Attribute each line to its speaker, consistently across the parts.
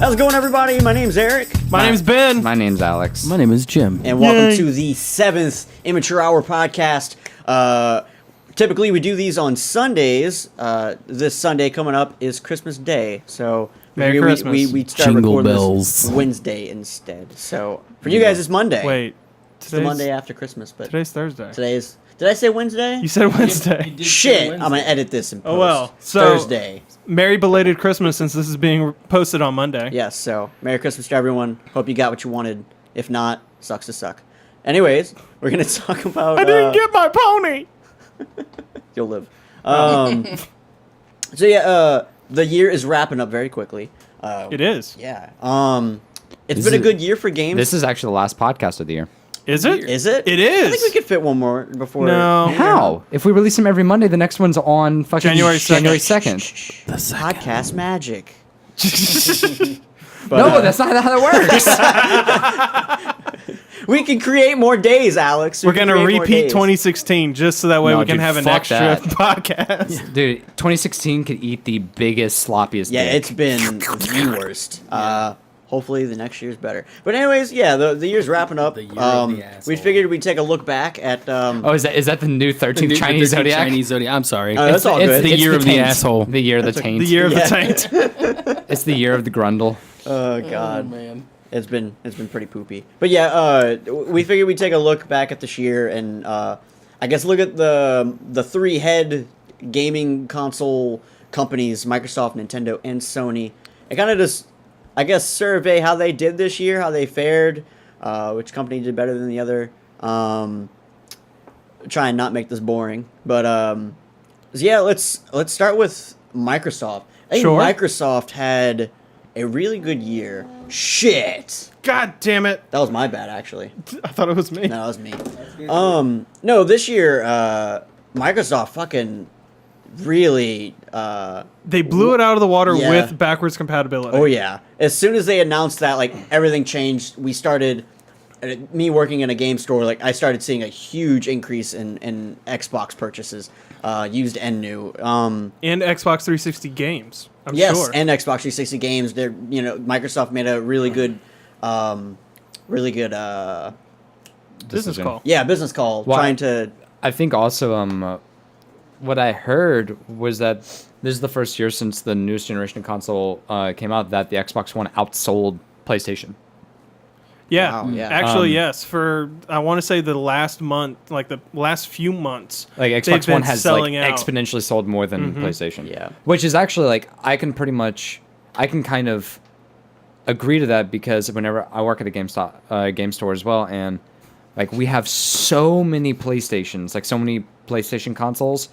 Speaker 1: How's it going, everybody? My name's Eric.
Speaker 2: My name's Ben.
Speaker 3: My name's Alex.
Speaker 4: My name is Jim.
Speaker 1: And welcome to the 7th Immature Hour podcast. Typically, we do these on Sundays. This Sunday coming up is Christmas Day, so
Speaker 2: Merry Christmas.
Speaker 1: We start
Speaker 4: Jingle
Speaker 1: recording
Speaker 4: bells.
Speaker 1: this Wednesday instead. So for you guys, it's Monday.
Speaker 2: Wait,
Speaker 1: It's the Monday after Christmas, but
Speaker 2: today's Thursday.
Speaker 1: today's. Did I say Wednesday?
Speaker 2: You said Wednesday.
Speaker 1: Shit! I'm gonna edit this in post.
Speaker 2: Oh, well. So-
Speaker 1: Thursday.
Speaker 2: Merry belated Christmas since this is being posted on Monday.
Speaker 1: Yes, so Merry Christmas to everyone. Hope you got what you wanted. If not, sucks to suck. Anyways, we're going to talk about...
Speaker 2: I didn't get my pony.
Speaker 1: You'll live. So yeah, the year is wrapping up very quickly.
Speaker 2: It is.
Speaker 1: Yeah. It's been a good year for games.
Speaker 3: This is actually the last podcast of the year.
Speaker 2: Is it?
Speaker 1: Is it?
Speaker 2: It is.
Speaker 1: I think we could fit one more before...
Speaker 2: No.
Speaker 3: How? If we release them every Monday, the next one's on fucking
Speaker 2: January 2nd.
Speaker 3: January 2nd.
Speaker 4: The second.
Speaker 1: Podcast magic.
Speaker 3: No, that's not how that works.
Speaker 1: We can create more days, Alex.
Speaker 2: We're going to
Speaker 1: create more
Speaker 2: repeat
Speaker 1: days.
Speaker 2: 2016 just so that way
Speaker 3: No,
Speaker 2: we can
Speaker 3: dude,
Speaker 2: have an
Speaker 3: fuck
Speaker 2: extra
Speaker 3: that.
Speaker 2: podcast.
Speaker 3: Dude, 2016 could eat the biggest, sloppiest
Speaker 1: Yeah,
Speaker 3: dick.
Speaker 1: it's been the worst. Hopefully the next year's better. But anyways, yeah, the year's wrapping up.
Speaker 4: The year of the asshole.
Speaker 1: We figured we'd take a look back at...
Speaker 3: Oh, is that the new 13th Chinese Zodiac?
Speaker 4: Chinese Zodiac. I'm sorry.
Speaker 1: Oh, that's all
Speaker 3: it's
Speaker 1: good.
Speaker 4: the
Speaker 1: It's
Speaker 4: year of the
Speaker 1: taint.
Speaker 4: asshole.
Speaker 3: The year of the taint.
Speaker 2: The year of
Speaker 1: Yeah.
Speaker 2: the taint.
Speaker 3: It's the year of the grundle.
Speaker 1: Oh, God.
Speaker 4: man.
Speaker 1: It's been pretty poopy. But yeah, we figured we'd take a look back at this year and I guess look at the three head gaming console companies, Microsoft, Nintendo, and Sony, and kind of just, I guess, survey how they did this year, how they fared, which company did better than the other. Try and not make this boring. But so yeah, let's start with Microsoft. I think
Speaker 2: Sure.
Speaker 1: Microsoft had a really good year. Shit.
Speaker 2: God damn it.
Speaker 1: That was my bad, actually.
Speaker 2: I thought it was me.
Speaker 1: No, that was me. No, this year, Microsoft fucking really,
Speaker 2: They blew it out of the water
Speaker 1: Yeah.
Speaker 2: with backwards compatibility.
Speaker 1: oh yeah. As soon as they announced that, like, everything changed, we started, me working in a game store, like, I started seeing a huge increase in Xbox purchases, used and new.
Speaker 2: And Xbox 360 games, I'm
Speaker 1: Yes,
Speaker 2: sure.
Speaker 1: and Xbox 360 games. They're, Microsoft made a really good,
Speaker 2: Business
Speaker 3: Decision.
Speaker 2: call.
Speaker 1: business call,
Speaker 3: Well,
Speaker 1: trying to.
Speaker 3: I think also what I heard was that this is the first year since the newest generation of console came out that the Xbox One outsold PlayStation.
Speaker 2: Yeah.
Speaker 1: Wow, yeah.
Speaker 2: Actually, yes. For, I want to say the last month, like the last few months.
Speaker 3: Like
Speaker 2: they've
Speaker 3: Xbox
Speaker 2: been
Speaker 3: One has like
Speaker 2: selling out.
Speaker 3: exponentially sold more than PlayStation.
Speaker 1: Yeah.
Speaker 3: Which is actually like I can kind of agree to that because whenever I work at a game store as well, and like we have so many PlayStations, like so many PlayStation consoles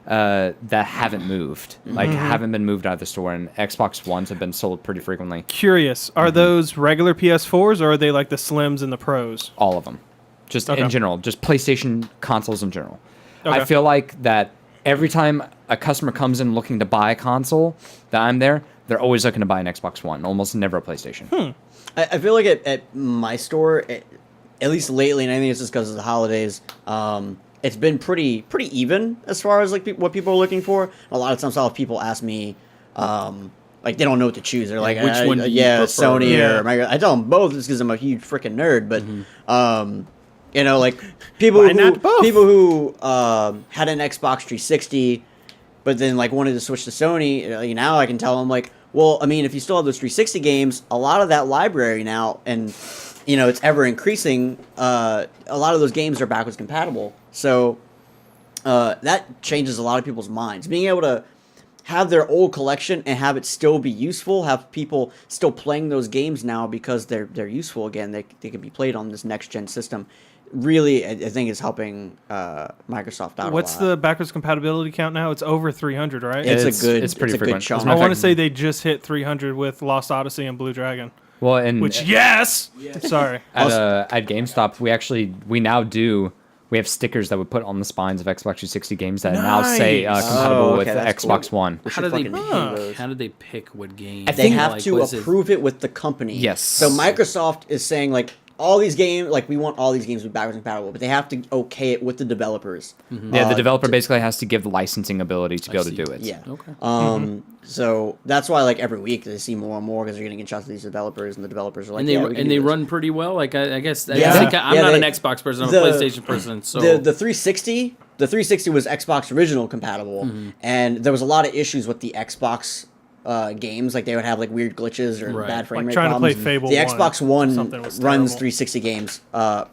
Speaker 3: that haven't moved, like haven't been moved out of the store, and Xbox Ones have been sold pretty frequently.
Speaker 2: Curious, are those regular PS4s or are they like the Slims and the Pros?
Speaker 3: All of them, just
Speaker 2: Okay.
Speaker 3: in general, just PlayStation consoles in general.
Speaker 2: Okay.
Speaker 3: I feel like that every time a customer comes in looking to buy a console, that I'm there, they're always looking to buy an Xbox One, almost never a PlayStation.
Speaker 1: I feel like at my store, at least lately, and I think it's just because of the holidays, it's been pretty even as far as like what people are looking for. A lot of times I'll have people ask me, like they don't know what to choose. They're like,
Speaker 4: which one do you prefer?
Speaker 1: Sony
Speaker 2: Yeah.
Speaker 1: or Microsoft. I tell them both just because I'm a huge freaking nerd, but like people
Speaker 2: Why not both?
Speaker 1: who had an Xbox 360, but then like wanted to switch to Sony. Now I can tell them like, well, I mean, if you still have those 360 games, a lot of that library now, and it's ever increasing. A lot of those games are backwards compatible, so that changes a lot of people's minds. Being able to have their old collection and have it still be useful, have people still playing those games now because they're useful again. They can be played on this next gen system. Really, I think is helping Microsoft out.
Speaker 2: What's
Speaker 1: a lot.
Speaker 2: the backwards compatibility count now? It's over 300, right?
Speaker 1: It's
Speaker 3: It's pretty
Speaker 1: a good
Speaker 3: frequent.
Speaker 1: chunk.
Speaker 3: As a matter
Speaker 2: I
Speaker 3: of
Speaker 2: want to
Speaker 3: fact-
Speaker 2: say they just hit 300 with Lost Odyssey and Blue Dragon.
Speaker 3: Well, and
Speaker 2: Which, yes! Sorry.
Speaker 3: at GameStop, we have stickers that we put on the spines of Xbox 360 games that now say
Speaker 2: Nice.
Speaker 3: compatible
Speaker 1: Oh,
Speaker 3: with
Speaker 1: okay, that's
Speaker 3: Xbox
Speaker 1: cool.
Speaker 3: One.
Speaker 1: We
Speaker 4: How
Speaker 1: should
Speaker 4: do they
Speaker 1: fucking
Speaker 2: Huh.
Speaker 1: do those.
Speaker 4: How do they pick what game?
Speaker 1: They have
Speaker 4: Like,
Speaker 1: to
Speaker 4: what is it?
Speaker 1: approve it with the company.
Speaker 3: Yes.
Speaker 1: So Microsoft is saying like, all these games, like we want all these games to be backwards compatible, but they have to okay it with the developers.
Speaker 3: Yeah, the developer basically has to give the licensing ability to be able to do it.
Speaker 1: Yeah.
Speaker 4: Okay.
Speaker 1: So that's why like every week they see more and more because they're getting in touch with these developers, and the developers are like,
Speaker 4: And they run pretty well. Like I guess I'm
Speaker 1: Yeah.
Speaker 4: not
Speaker 1: Yeah,
Speaker 4: an Xbox person. I'm a PlayStation person. So
Speaker 1: the 360, the 360 was Xbox original compatible, and there was a lot of issues with the Xbox games. Like they would have like weird glitches or
Speaker 4: Right.
Speaker 1: bad frame
Speaker 2: Like
Speaker 1: rate
Speaker 2: trying to
Speaker 1: problems.
Speaker 2: play Fable
Speaker 1: The
Speaker 2: 1,
Speaker 1: Xbox One
Speaker 2: something was
Speaker 1: runs
Speaker 2: terrible.
Speaker 1: 360 games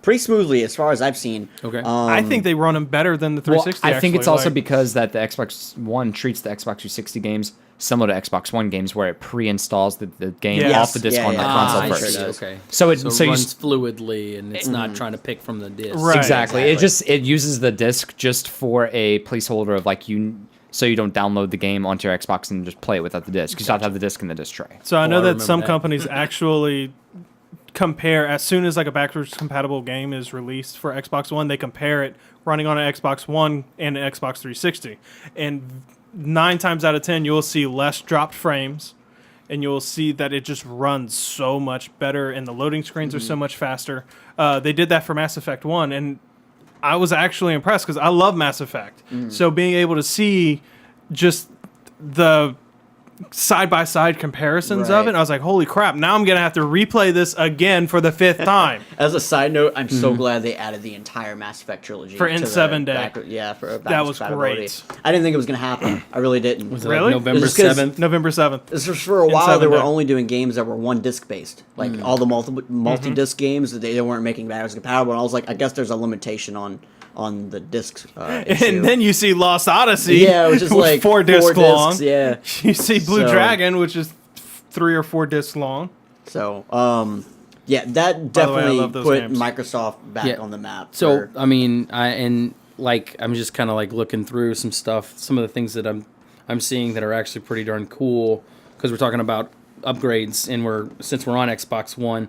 Speaker 1: pretty smoothly as far as I've seen.
Speaker 4: Okay.
Speaker 2: I think they run them better than the 360.
Speaker 3: Well, I think it's
Speaker 2: actually,
Speaker 3: also
Speaker 2: like-
Speaker 3: because that the Xbox One treats the Xbox 360 games similar to Xbox One games, where it pre-installs the game
Speaker 2: Yes.
Speaker 3: off the disc on the console
Speaker 4: I
Speaker 3: first.
Speaker 4: see.
Speaker 1: does.
Speaker 4: Okay.
Speaker 3: So it
Speaker 4: So
Speaker 3: so
Speaker 4: it
Speaker 3: you
Speaker 4: runs fluidly, and it's not trying to pick from the disc.
Speaker 2: Right.
Speaker 3: exactly.
Speaker 1: Exactly.
Speaker 3: It uses the disc just for a placeholder of like so you don't download the game onto your Xbox and just play it without the disc. You still have to have the disc in the disc tray.
Speaker 2: So I know
Speaker 4: I
Speaker 2: that
Speaker 4: remember
Speaker 2: some
Speaker 4: that.
Speaker 2: companies actually compare as soon as like a backwards compatible game is released for Xbox One, they compare it running on an Xbox One and an Xbox 360, and 9 times out of 10 you'll see less dropped frames, and you'll see that it just runs so much better, and the loading screens are so much faster. They did that for Mass Effect 1, and I was actually impressed because I love Mass Effect. So being able to see just the side-by-side comparisons of
Speaker 1: Right.
Speaker 2: it, I was like, holy crap, now I'm going to have to replay this again for the 5th time.
Speaker 1: As a side note, I'm so glad they added the entire Mass Effect trilogy
Speaker 2: For
Speaker 1: to
Speaker 2: N7
Speaker 1: the
Speaker 2: Day.
Speaker 1: Yeah, for
Speaker 2: That was
Speaker 1: compatibility.
Speaker 2: great.
Speaker 1: I didn't think it was gonna happen. I really didn't.
Speaker 4: Was it
Speaker 2: Really?
Speaker 4: like November
Speaker 1: It's just 'cause-
Speaker 4: 7th?
Speaker 2: November 7th.
Speaker 1: This was for a
Speaker 2: In
Speaker 1: while. They
Speaker 2: 7
Speaker 1: were
Speaker 2: Day.
Speaker 1: only doing games that were one disc based, like all the multi-disc games. They weren't making backwards compatible. And I was like, I guess there's a limitation on the discs. Issue.
Speaker 2: And then you see Lost Odyssey,
Speaker 1: yeah, which is
Speaker 2: with
Speaker 1: like
Speaker 2: 4 discs long.
Speaker 1: discs, yeah.
Speaker 2: You see Blue
Speaker 1: So-
Speaker 2: Dragon, which is 3 or 4 discs long.
Speaker 1: So, yeah, that
Speaker 2: By the way, I
Speaker 1: definitely
Speaker 2: love those
Speaker 1: put
Speaker 2: games.
Speaker 1: Microsoft back
Speaker 4: Yeah.
Speaker 1: on the map.
Speaker 4: So
Speaker 1: for-
Speaker 4: I mean, I'm just kind of like looking through some stuff, some of the things that I'm seeing that are actually pretty darn cool, because we're talking about upgrades, and since we're on Xbox One,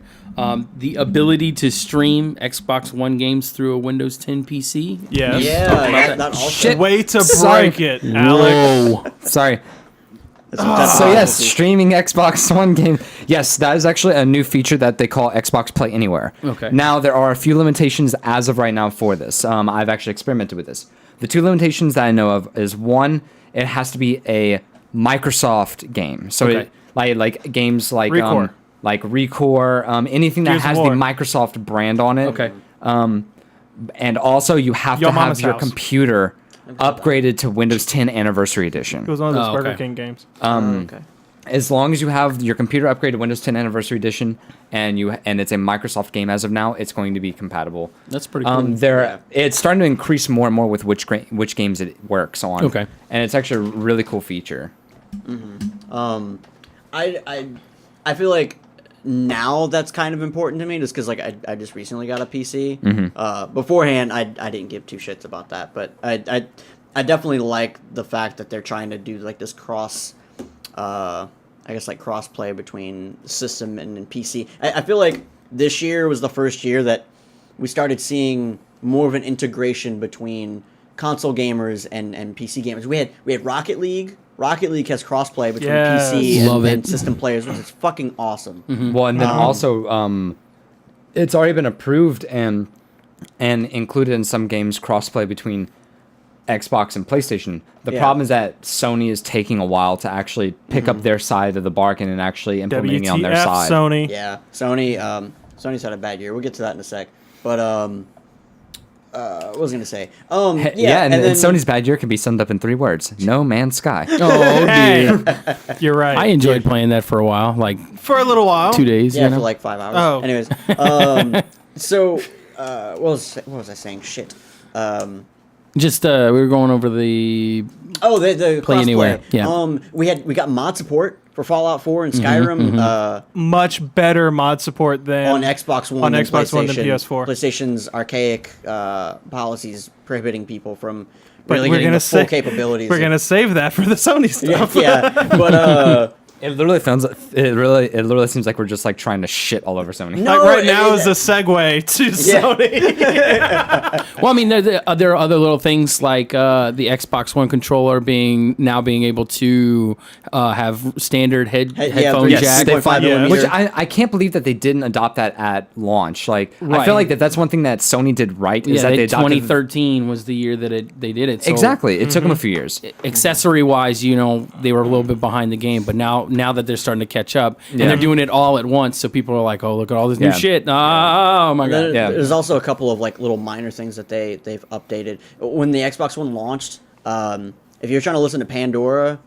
Speaker 4: the ability to stream Xbox One games through a Windows 10 PC.
Speaker 2: Yes.
Speaker 1: yeah, that also.
Speaker 3: Shit.
Speaker 2: Way to
Speaker 3: Sorry.
Speaker 2: break it, Alex.
Speaker 3: Sorry.
Speaker 1: That's what that's
Speaker 3: So yes,
Speaker 1: supposed to be.
Speaker 3: streaming Xbox One game. Yes, that is actually a new feature that they call Xbox Play Anywhere.
Speaker 4: Okay.
Speaker 3: Now there are a few limitations as of right now for this. I've actually experimented with this. The 2 limitations that I know of is, one, it has to be a Microsoft game. So
Speaker 4: Okay.
Speaker 3: like games like
Speaker 2: Recore.
Speaker 3: Recore, anything that
Speaker 2: Gears of
Speaker 3: has the
Speaker 2: War.
Speaker 3: Microsoft brand on it.
Speaker 4: Okay.
Speaker 3: And also you have
Speaker 2: Yo
Speaker 3: to have
Speaker 2: Mama's
Speaker 3: your
Speaker 2: House.
Speaker 3: computer upgraded to Windows 10 Anniversary Edition.
Speaker 2: It was one of those
Speaker 4: Oh,
Speaker 2: Burger
Speaker 4: okay.
Speaker 2: King games.
Speaker 1: Okay.
Speaker 3: As long as you have your computer upgraded to Windows 10 Anniversary Edition and it's a Microsoft game as of now, it's going to be compatible.
Speaker 4: That's pretty cool.
Speaker 3: It's starting to increase more and more with which games it works on.
Speaker 4: Okay.
Speaker 3: And it's actually a really cool feature.
Speaker 1: I feel like now that's kind of important to me, just because like I just recently got a PC. Beforehand, I didn't give 2 shits about that, but I definitely like the fact that they're trying to do like this cross, I guess like cross play between system and PC. I feel like this year was the first year that we started seeing more of an integration between console gamers and PC gamers. We had Rocket League. Rocket League has crossplay between
Speaker 2: Yes.
Speaker 1: PC
Speaker 4: Love
Speaker 1: and
Speaker 4: it.
Speaker 1: system players, which is fucking awesome.
Speaker 3: Well, and then also, it's already been approved and included in some games crossplay between Xbox and PlayStation. The
Speaker 1: Yeah.
Speaker 3: problem is that Sony is taking a while to actually pick up their side of the bargain and actually implementing it on their
Speaker 2: WTF,
Speaker 3: side.
Speaker 2: Sony.
Speaker 1: Yeah, Sony's had a bad year. We'll get to that in a sec. But what was I gonna say?
Speaker 3: Yeah, and
Speaker 1: then
Speaker 3: Sony's bad year can be summed up in 3 words: No Man's Sky.
Speaker 4: Oh dear.
Speaker 2: You're right.
Speaker 4: I enjoyed playing that for a while, like
Speaker 2: For a little while.
Speaker 4: 2 days.
Speaker 1: yeah,
Speaker 4: you know?
Speaker 1: for like 5 hours.
Speaker 2: Oh.
Speaker 1: Anyways, so what was I saying? Shit.
Speaker 4: Just we were going over the
Speaker 1: Oh, the
Speaker 4: Play
Speaker 1: crossplay.
Speaker 4: Anywhere, yeah.
Speaker 1: We got mod support for Fallout 4 and Skyrim
Speaker 2: Much better mod support than
Speaker 1: on Xbox One.
Speaker 2: on
Speaker 1: than
Speaker 2: Xbox One than
Speaker 1: PlayStation.
Speaker 2: PS4.
Speaker 1: PlayStation's archaic policies prohibiting people from
Speaker 2: But
Speaker 1: really
Speaker 2: we're
Speaker 1: getting
Speaker 2: gonna
Speaker 1: the full
Speaker 2: say-
Speaker 1: capabilities.
Speaker 2: We're gonna save that for the Sony
Speaker 1: yeah,
Speaker 2: stuff.
Speaker 1: yeah,
Speaker 3: It literally seems like we're just like trying to shit all over Sony.
Speaker 1: No,
Speaker 2: Like right now is a segue to Sony.
Speaker 4: Well, I mean, there are other little things like the Xbox One controller being able to have standard headphone
Speaker 1: yes,
Speaker 4: jack.
Speaker 1: 3.5 millimeter.
Speaker 3: Which I can't believe that they didn't adopt that at launch. Like I
Speaker 4: Right.
Speaker 3: feel like that's one thing that Sony did right is
Speaker 4: Yeah,
Speaker 3: that they adopted
Speaker 4: 2013 was the year that they did it. So
Speaker 3: exactly. It took them a few years.
Speaker 4: accessory wise, they were a little bit behind the game, but now that they're starting to catch up and
Speaker 3: Yeah.
Speaker 4: they're doing it all at once, so people are like, "Oh, look at all this new
Speaker 3: Yeah.
Speaker 4: shit!" Oh my god!
Speaker 3: Yeah.
Speaker 1: There's also a couple of like little minor things that they've updated. When the Xbox One launched, if you're trying to listen to Pandora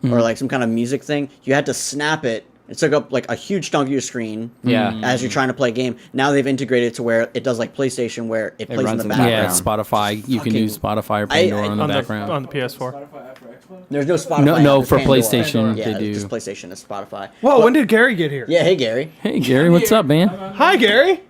Speaker 1: or like some kind of music thing, you had to snap it. It took up like a huge chunk of your screen.
Speaker 3: Yeah.
Speaker 1: As you're trying to play a game. Now they've integrated it to where it does like PlayStation, where it plays in
Speaker 3: runs
Speaker 1: the
Speaker 3: in the
Speaker 1: background.
Speaker 4: Yeah, Spotify. You can
Speaker 1: Fucking-
Speaker 4: use Spotify or Pandora on the
Speaker 2: on
Speaker 4: background.
Speaker 2: the PS4.
Speaker 1: There's no Spotify.
Speaker 4: No,
Speaker 1: app,
Speaker 4: for
Speaker 1: it's Pandora.
Speaker 4: PlayStation,
Speaker 1: Yeah,
Speaker 4: they
Speaker 1: it's
Speaker 4: do.
Speaker 1: just PlayStation. It's Spotify.
Speaker 2: Whoa,
Speaker 1: But-
Speaker 2: when did Gary get here?
Speaker 1: Yeah, hey Gary.
Speaker 4: Hey Gary, what's up, man?
Speaker 2: Hi, Gary.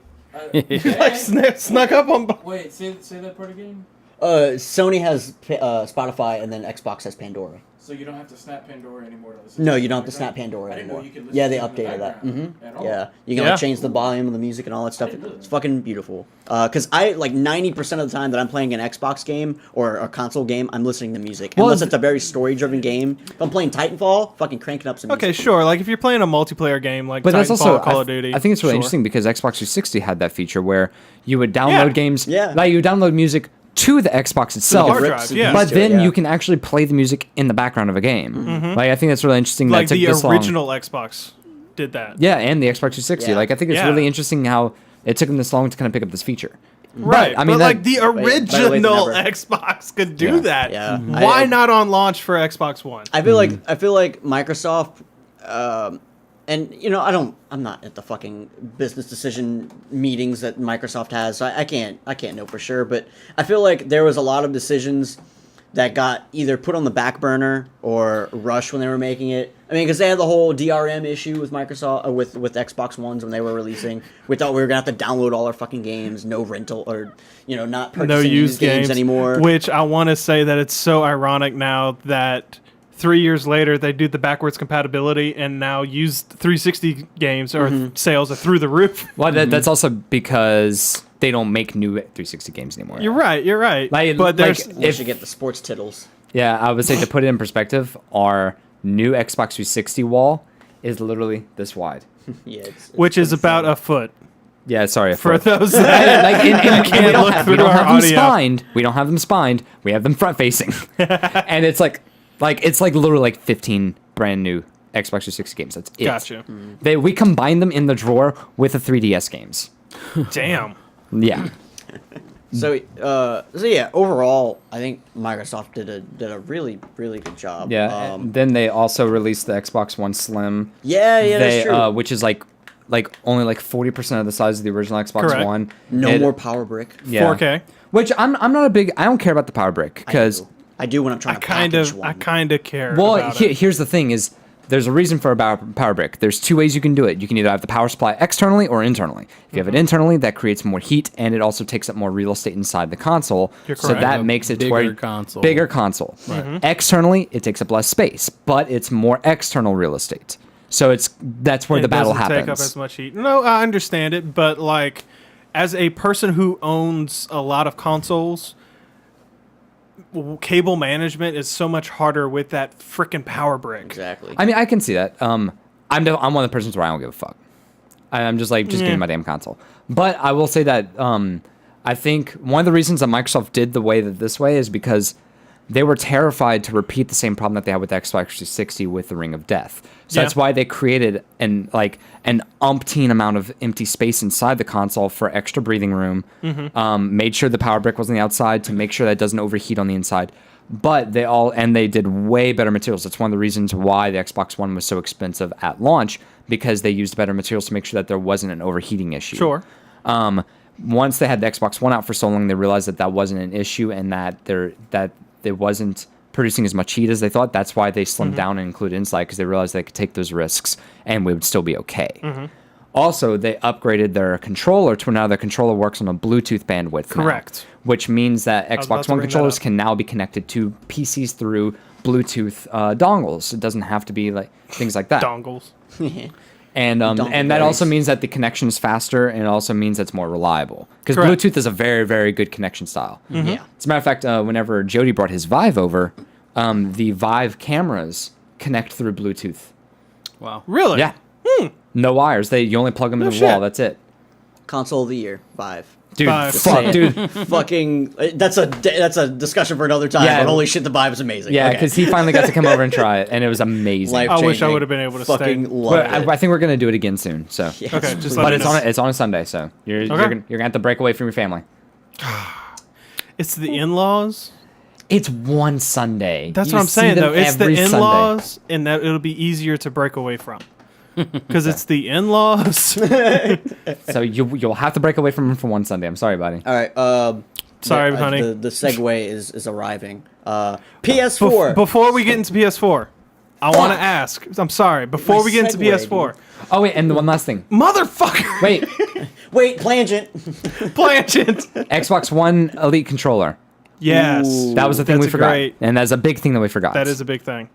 Speaker 2: Like snuck up on.
Speaker 5: Wait, say that part again.
Speaker 1: Sony has Spotify, and then Xbox has Pandora.
Speaker 5: So you don't have to snap Pandora anymore to listen.
Speaker 1: No,
Speaker 5: to
Speaker 1: you
Speaker 5: it,
Speaker 1: don't have to
Speaker 5: right?
Speaker 1: snap Pandora
Speaker 5: I didn't know
Speaker 1: anymore.
Speaker 5: you could listen
Speaker 1: Yeah, they
Speaker 5: to it in the
Speaker 1: updated that.
Speaker 5: background at all.
Speaker 1: Yeah, you can
Speaker 2: Yeah.
Speaker 1: like change the volume of the music and all that stuff. It's fucking beautiful. Because I like 90% of the time that I'm playing an Xbox game or a console game, I'm listening to music.
Speaker 3: Well,
Speaker 1: Unless it's a very story-driven game. If I'm playing Titanfall, fucking cranking up some music.
Speaker 2: Okay, sure. Like if you're playing a multiplayer game like
Speaker 3: But that's
Speaker 2: Titanfall,
Speaker 3: also
Speaker 2: Call of Duty.
Speaker 3: I think it's really
Speaker 2: sure.
Speaker 3: interesting because Xbox 360 had that feature where you would download
Speaker 2: Yeah.
Speaker 3: games.
Speaker 1: Yeah.
Speaker 3: Like you would download music to the Xbox itself.
Speaker 2: hard
Speaker 1: Rip
Speaker 2: drive,
Speaker 1: CDs
Speaker 2: yeah.
Speaker 3: But
Speaker 1: to it,
Speaker 3: then
Speaker 1: yeah.
Speaker 3: you can actually play the music in the background of a game. Like I think that's really interesting.
Speaker 2: Like
Speaker 3: that it
Speaker 2: the
Speaker 3: took this long.
Speaker 2: original Xbox did that.
Speaker 3: Yeah, and the Xbox 360.
Speaker 1: Yeah.
Speaker 3: Like I think it's
Speaker 2: Yeah.
Speaker 3: really interesting how it took them this long to kind of pick up this feature.
Speaker 2: Right.
Speaker 3: I mean,
Speaker 2: but
Speaker 3: that-
Speaker 2: like the
Speaker 1: better late than
Speaker 2: original
Speaker 1: never.
Speaker 2: Xbox could do
Speaker 3: Yeah.
Speaker 2: that.
Speaker 1: Yeah.
Speaker 2: Why not on launch for Xbox One?
Speaker 1: I feel like Microsoft, and I'm not at the fucking business decision meetings that Microsoft has, so I can't know for sure. But I feel like there was a lot of decisions that got either put on the back burner or rushed when they were making it. I mean, because they had the whole DRM issue with Microsoft, with Xbox Ones when they were releasing. We thought we were gonna have to download all our fucking games, no rental or not purchasing
Speaker 2: No used games
Speaker 1: anymore.
Speaker 2: Which I want to say that it's so ironic now that 3 years later they do the backwards compatibility and now used 360 games or sales are through the roof.
Speaker 3: Well, that's also because they don't make new 360 games anymore.
Speaker 2: You're right.
Speaker 3: Like-
Speaker 2: but there's
Speaker 3: like-
Speaker 1: We
Speaker 3: if-
Speaker 1: should get the sports tittles.
Speaker 3: Yeah, I would say to put it in perspective, our new Xbox 360 wall is literally this wide.
Speaker 1: Yeah, it's
Speaker 2: which is
Speaker 1: pretty
Speaker 2: about
Speaker 1: funny.
Speaker 2: a foot
Speaker 3: Yeah, sorry.
Speaker 2: for
Speaker 3: foot.
Speaker 2: those that
Speaker 3: Like, and
Speaker 2: can't
Speaker 3: we don't
Speaker 2: look
Speaker 3: have,
Speaker 2: through
Speaker 3: we don't
Speaker 2: our
Speaker 3: have them
Speaker 2: audio.
Speaker 3: spined. We don't have them spined. We have them front facing, and it's like literally like 15 brand new Xbox 360 games. That's it.
Speaker 2: Gotcha.
Speaker 3: We combine them in the drawer with the 3DS games.
Speaker 2: Damn.
Speaker 3: Yeah.
Speaker 1: So yeah, overall, I think Microsoft did a really good job.
Speaker 3: Yeah. and then they also released the Xbox One Slim.
Speaker 1: yeah,
Speaker 3: They,
Speaker 1: that's true.
Speaker 3: which is like only like 40% of the size of the original Xbox
Speaker 2: Correct.
Speaker 3: One.
Speaker 1: No
Speaker 3: It-
Speaker 1: more power brick.
Speaker 3: Yeah.
Speaker 2: 4K.
Speaker 3: Which I'm not a big. I don't care about the power brick because
Speaker 1: I do when I'm trying
Speaker 2: I
Speaker 1: to
Speaker 2: kind
Speaker 1: package
Speaker 2: of
Speaker 1: one.
Speaker 2: care
Speaker 3: well,
Speaker 2: about it.
Speaker 3: here's the thing: is there's a reason for a power brick. There's two ways you can do it. You can either have the power supply externally or internally. If you have it internally, that creates more heat and it also takes up more real estate inside the console.
Speaker 2: You're
Speaker 3: So
Speaker 2: correct.
Speaker 3: that
Speaker 4: A
Speaker 3: makes it to
Speaker 4: bigger
Speaker 3: where
Speaker 4: console.
Speaker 3: bigger console. Externally, it takes up less space, but it's more external real estate. So that's where
Speaker 2: It
Speaker 3: the battle
Speaker 2: doesn't
Speaker 3: happens.
Speaker 2: take up as much heat. No, I understand it, but like, as a person who owns a lot of consoles, cable management is so much harder with that freaking power brick.
Speaker 1: Exactly.
Speaker 3: I mean, I can see that. I'm one of the persons where I don't give a fuck. I'm just like, just give me my damn console. But I will say that I think one of the reasons that Microsoft did the way that this way is because they were terrified to repeat the same problem that they had with the Xbox 360 with the Ring of Death. So
Speaker 2: Yeah.
Speaker 3: that's why they created an umpteen amount of empty space inside the console for extra breathing room. Made sure the power brick was on the outside to make sure that it doesn't overheat on the inside. But they did way better materials. That's one of the reasons why the Xbox One was so expensive at launch, because they used better materials to make sure that there wasn't an overheating issue.
Speaker 2: Sure.
Speaker 3: Once they had the Xbox One out for so long, they realized that that wasn't an issue and that it wasn't producing as much heat as they thought. That's why they slimmed down and included inside, because they realized they could take those risks and we would still be okay. Also, they upgraded their controller to now their controller works on a Bluetooth bandwidth now,
Speaker 2: Correct.
Speaker 3: which means that
Speaker 2: was about
Speaker 3: Xbox
Speaker 2: to
Speaker 3: One
Speaker 2: bring that
Speaker 3: controllers
Speaker 2: up.
Speaker 3: can now be connected to PCs through Bluetooth dongles. It doesn't have to be like things like that.
Speaker 2: Dongles.
Speaker 3: And that also means that the connection is faster, and it also means it's more reliable. Because Bluetooth is a very, very good connection style.
Speaker 1: Yeah.
Speaker 3: As a matter of fact, whenever Jody brought his Vive over, the Vive cameras connect through Bluetooth.
Speaker 4: Wow.
Speaker 2: Really?
Speaker 3: Yeah. No wires. You only plug them in the
Speaker 2: shit.
Speaker 3: wall. That's it.
Speaker 1: Console of the year, Vive.
Speaker 3: Dude,
Speaker 2: Vive.
Speaker 3: fuck, dude.
Speaker 1: Fucking, that's a discussion for another time.
Speaker 3: Yeah.
Speaker 1: But holy shit, the Vive is amazing.
Speaker 3: Yeah,
Speaker 1: Okay.
Speaker 3: because he finally got to come over and try it, and it was amazing.
Speaker 1: Life
Speaker 2: I wish I
Speaker 1: changing.
Speaker 2: would have been able to
Speaker 1: Fucking
Speaker 2: stay.
Speaker 1: love
Speaker 3: But
Speaker 1: it.
Speaker 3: I think we're gonna do it again soon. So,
Speaker 1: Yes,
Speaker 2: Okay, just
Speaker 1: please.
Speaker 2: let
Speaker 3: but
Speaker 2: me
Speaker 3: it's
Speaker 2: know.
Speaker 3: it's on a Sunday, so you're gonna have to break away from your family.
Speaker 2: It's the in-laws.
Speaker 3: It's one Sunday.
Speaker 2: That's
Speaker 3: You
Speaker 2: what I'm
Speaker 3: see
Speaker 2: saying,
Speaker 3: them
Speaker 2: though. It's the
Speaker 3: every Sunday.
Speaker 2: in-laws, and that it'll be easier to break away from. Because it's the in-laws.
Speaker 3: So you'll have to break away from him for one Sunday. I'm sorry, buddy.
Speaker 1: All right.
Speaker 2: Sorry, honey.
Speaker 1: The segue is arriving. PS4.
Speaker 2: Before we get into PS4, I want to ask. I'm sorry. Before
Speaker 1: My
Speaker 2: we get into
Speaker 1: segue,
Speaker 2: PS4,
Speaker 3: Oh wait, and the one last thing.
Speaker 2: motherfucker,
Speaker 3: Wait,
Speaker 1: Wait, Plangent.
Speaker 2: Plangent.
Speaker 3: Xbox One Elite controller.
Speaker 2: Yes,
Speaker 1: Ooh.
Speaker 3: That was the thing
Speaker 2: That's
Speaker 3: we
Speaker 2: a
Speaker 3: forgot,
Speaker 2: great-
Speaker 3: and that's a big thing that we forgot.
Speaker 2: that is a big thing.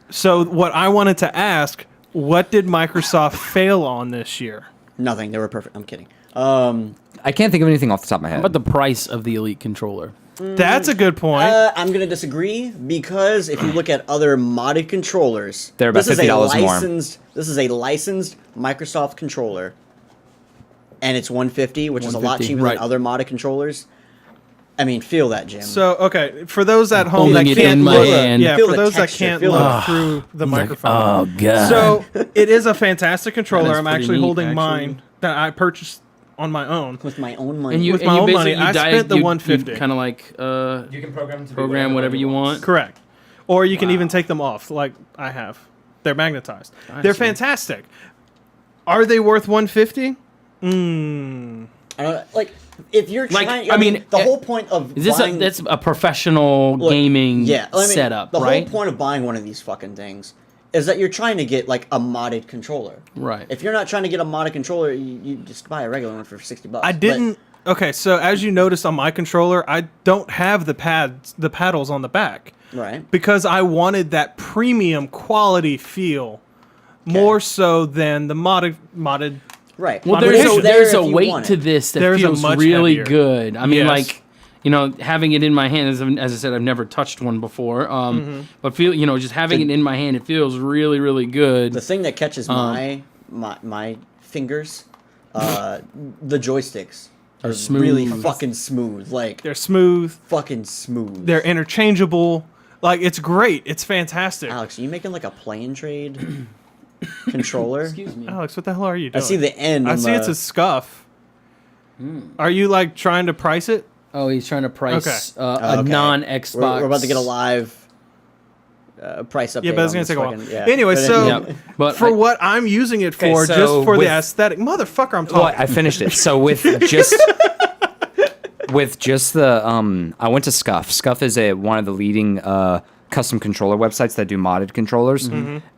Speaker 2: So what I wanted to ask, what did Microsoft fail on this year?
Speaker 1: Nothing. They were perfect. I'm kidding.
Speaker 3: I can't think of anything off the top of my head.
Speaker 4: How about the price of the Elite controller?
Speaker 2: That's a good point.
Speaker 1: I'm going to disagree because if you look at other modded controllers,
Speaker 3: They're about
Speaker 1: this is a
Speaker 3: $50 more.
Speaker 1: This is a licensed Microsoft controller, and it's 150, which is a lot
Speaker 4: $150,
Speaker 1: cheaper
Speaker 4: right.
Speaker 1: than other modded controllers. I mean, feel that, Jim.
Speaker 2: So okay, for those at home that
Speaker 4: Holding it
Speaker 2: can't
Speaker 4: in my
Speaker 2: look,
Speaker 4: hand.
Speaker 2: yeah,
Speaker 1: Feel
Speaker 2: for
Speaker 1: the
Speaker 2: those
Speaker 1: texture,
Speaker 2: that can't
Speaker 1: feel
Speaker 2: look
Speaker 1: the-
Speaker 2: through the microphone.
Speaker 4: Oh god.
Speaker 2: So it is a fantastic controller.
Speaker 4: That is
Speaker 2: I'm
Speaker 4: pretty
Speaker 2: actually
Speaker 4: neat,
Speaker 2: holding
Speaker 4: actually.
Speaker 2: mine that I purchased on my own.
Speaker 1: with my own money.
Speaker 4: and you
Speaker 2: with
Speaker 4: and
Speaker 2: my
Speaker 4: you
Speaker 2: own
Speaker 4: basically
Speaker 2: money, I
Speaker 4: you
Speaker 2: spent the 150.
Speaker 4: Kind of like
Speaker 3: you can
Speaker 4: program whatever you want.
Speaker 2: Correct. Or you can
Speaker 4: Wow.
Speaker 2: even take them off, like I have. They're magnetized.
Speaker 4: I
Speaker 2: They're
Speaker 4: see.
Speaker 2: fantastic. Are they worth 150?
Speaker 1: I don't, like, if you're
Speaker 4: Like,
Speaker 1: trying,
Speaker 4: I mean,
Speaker 1: the whole point of
Speaker 4: Is this
Speaker 1: buying,
Speaker 4: that's a professional
Speaker 1: look,
Speaker 4: gaming
Speaker 1: yeah, I mean,
Speaker 4: setup,
Speaker 1: the
Speaker 4: right?
Speaker 1: whole point of buying one of these fucking things is that you're trying to get like a modded controller.
Speaker 4: Right.
Speaker 1: If you're not trying to get a modded controller, you just buy a regular one for $60.
Speaker 2: I
Speaker 1: But-
Speaker 2: didn't. Okay, so as you noticed on my controller, I don't have the paddles on the back
Speaker 1: right.
Speaker 2: because I wanted that premium quality feel more so than the modded.
Speaker 1: Right.
Speaker 4: Well,
Speaker 2: Modern
Speaker 4: there's
Speaker 2: edition.
Speaker 4: a, there's
Speaker 1: There
Speaker 4: a
Speaker 1: if you
Speaker 4: weight
Speaker 1: want
Speaker 4: to
Speaker 1: it.
Speaker 4: this that
Speaker 2: There's a
Speaker 4: feels
Speaker 2: much
Speaker 4: really
Speaker 2: heavier.
Speaker 4: good. I mean,
Speaker 2: Yes.
Speaker 4: like, you know, having it in my hand, as I said, I've never touched one before. But just having it in my hand, it feels really, really good.
Speaker 1: The thing that catches my fingers, the joysticks are
Speaker 4: smooth.
Speaker 1: really fucking smooth. Like
Speaker 2: They're smooth.
Speaker 1: fucking smooth.
Speaker 2: They're interchangeable. Like it's great. It's fantastic.
Speaker 1: Alex, are you making like a plane trade controller?
Speaker 4: Excuse me.
Speaker 2: Alex, what the hell are you
Speaker 1: I
Speaker 2: doing?
Speaker 1: see the end.
Speaker 2: I
Speaker 1: on
Speaker 2: see
Speaker 1: the,
Speaker 2: it's a scuff. Are you like trying to price it?
Speaker 4: Oh, he's trying to price
Speaker 2: Okay.
Speaker 4: a
Speaker 1: okay.
Speaker 4: non-Xbox.
Speaker 1: We're about to get a live price update.
Speaker 2: Yeah, but it's
Speaker 1: on
Speaker 2: gonna take a while.
Speaker 1: this fucking-
Speaker 2: Anyway,
Speaker 1: But
Speaker 2: so
Speaker 4: Yeah, but
Speaker 2: for
Speaker 4: I-
Speaker 2: what I'm using it
Speaker 3: Okay,
Speaker 2: for,
Speaker 3: so
Speaker 2: just for
Speaker 3: with-
Speaker 2: the aesthetic, motherfucker, I'm
Speaker 3: Well,
Speaker 2: talking.
Speaker 3: I finished it. So with just the I went to Scuff. Scuff is one of the leading custom controller websites that do modded controllers.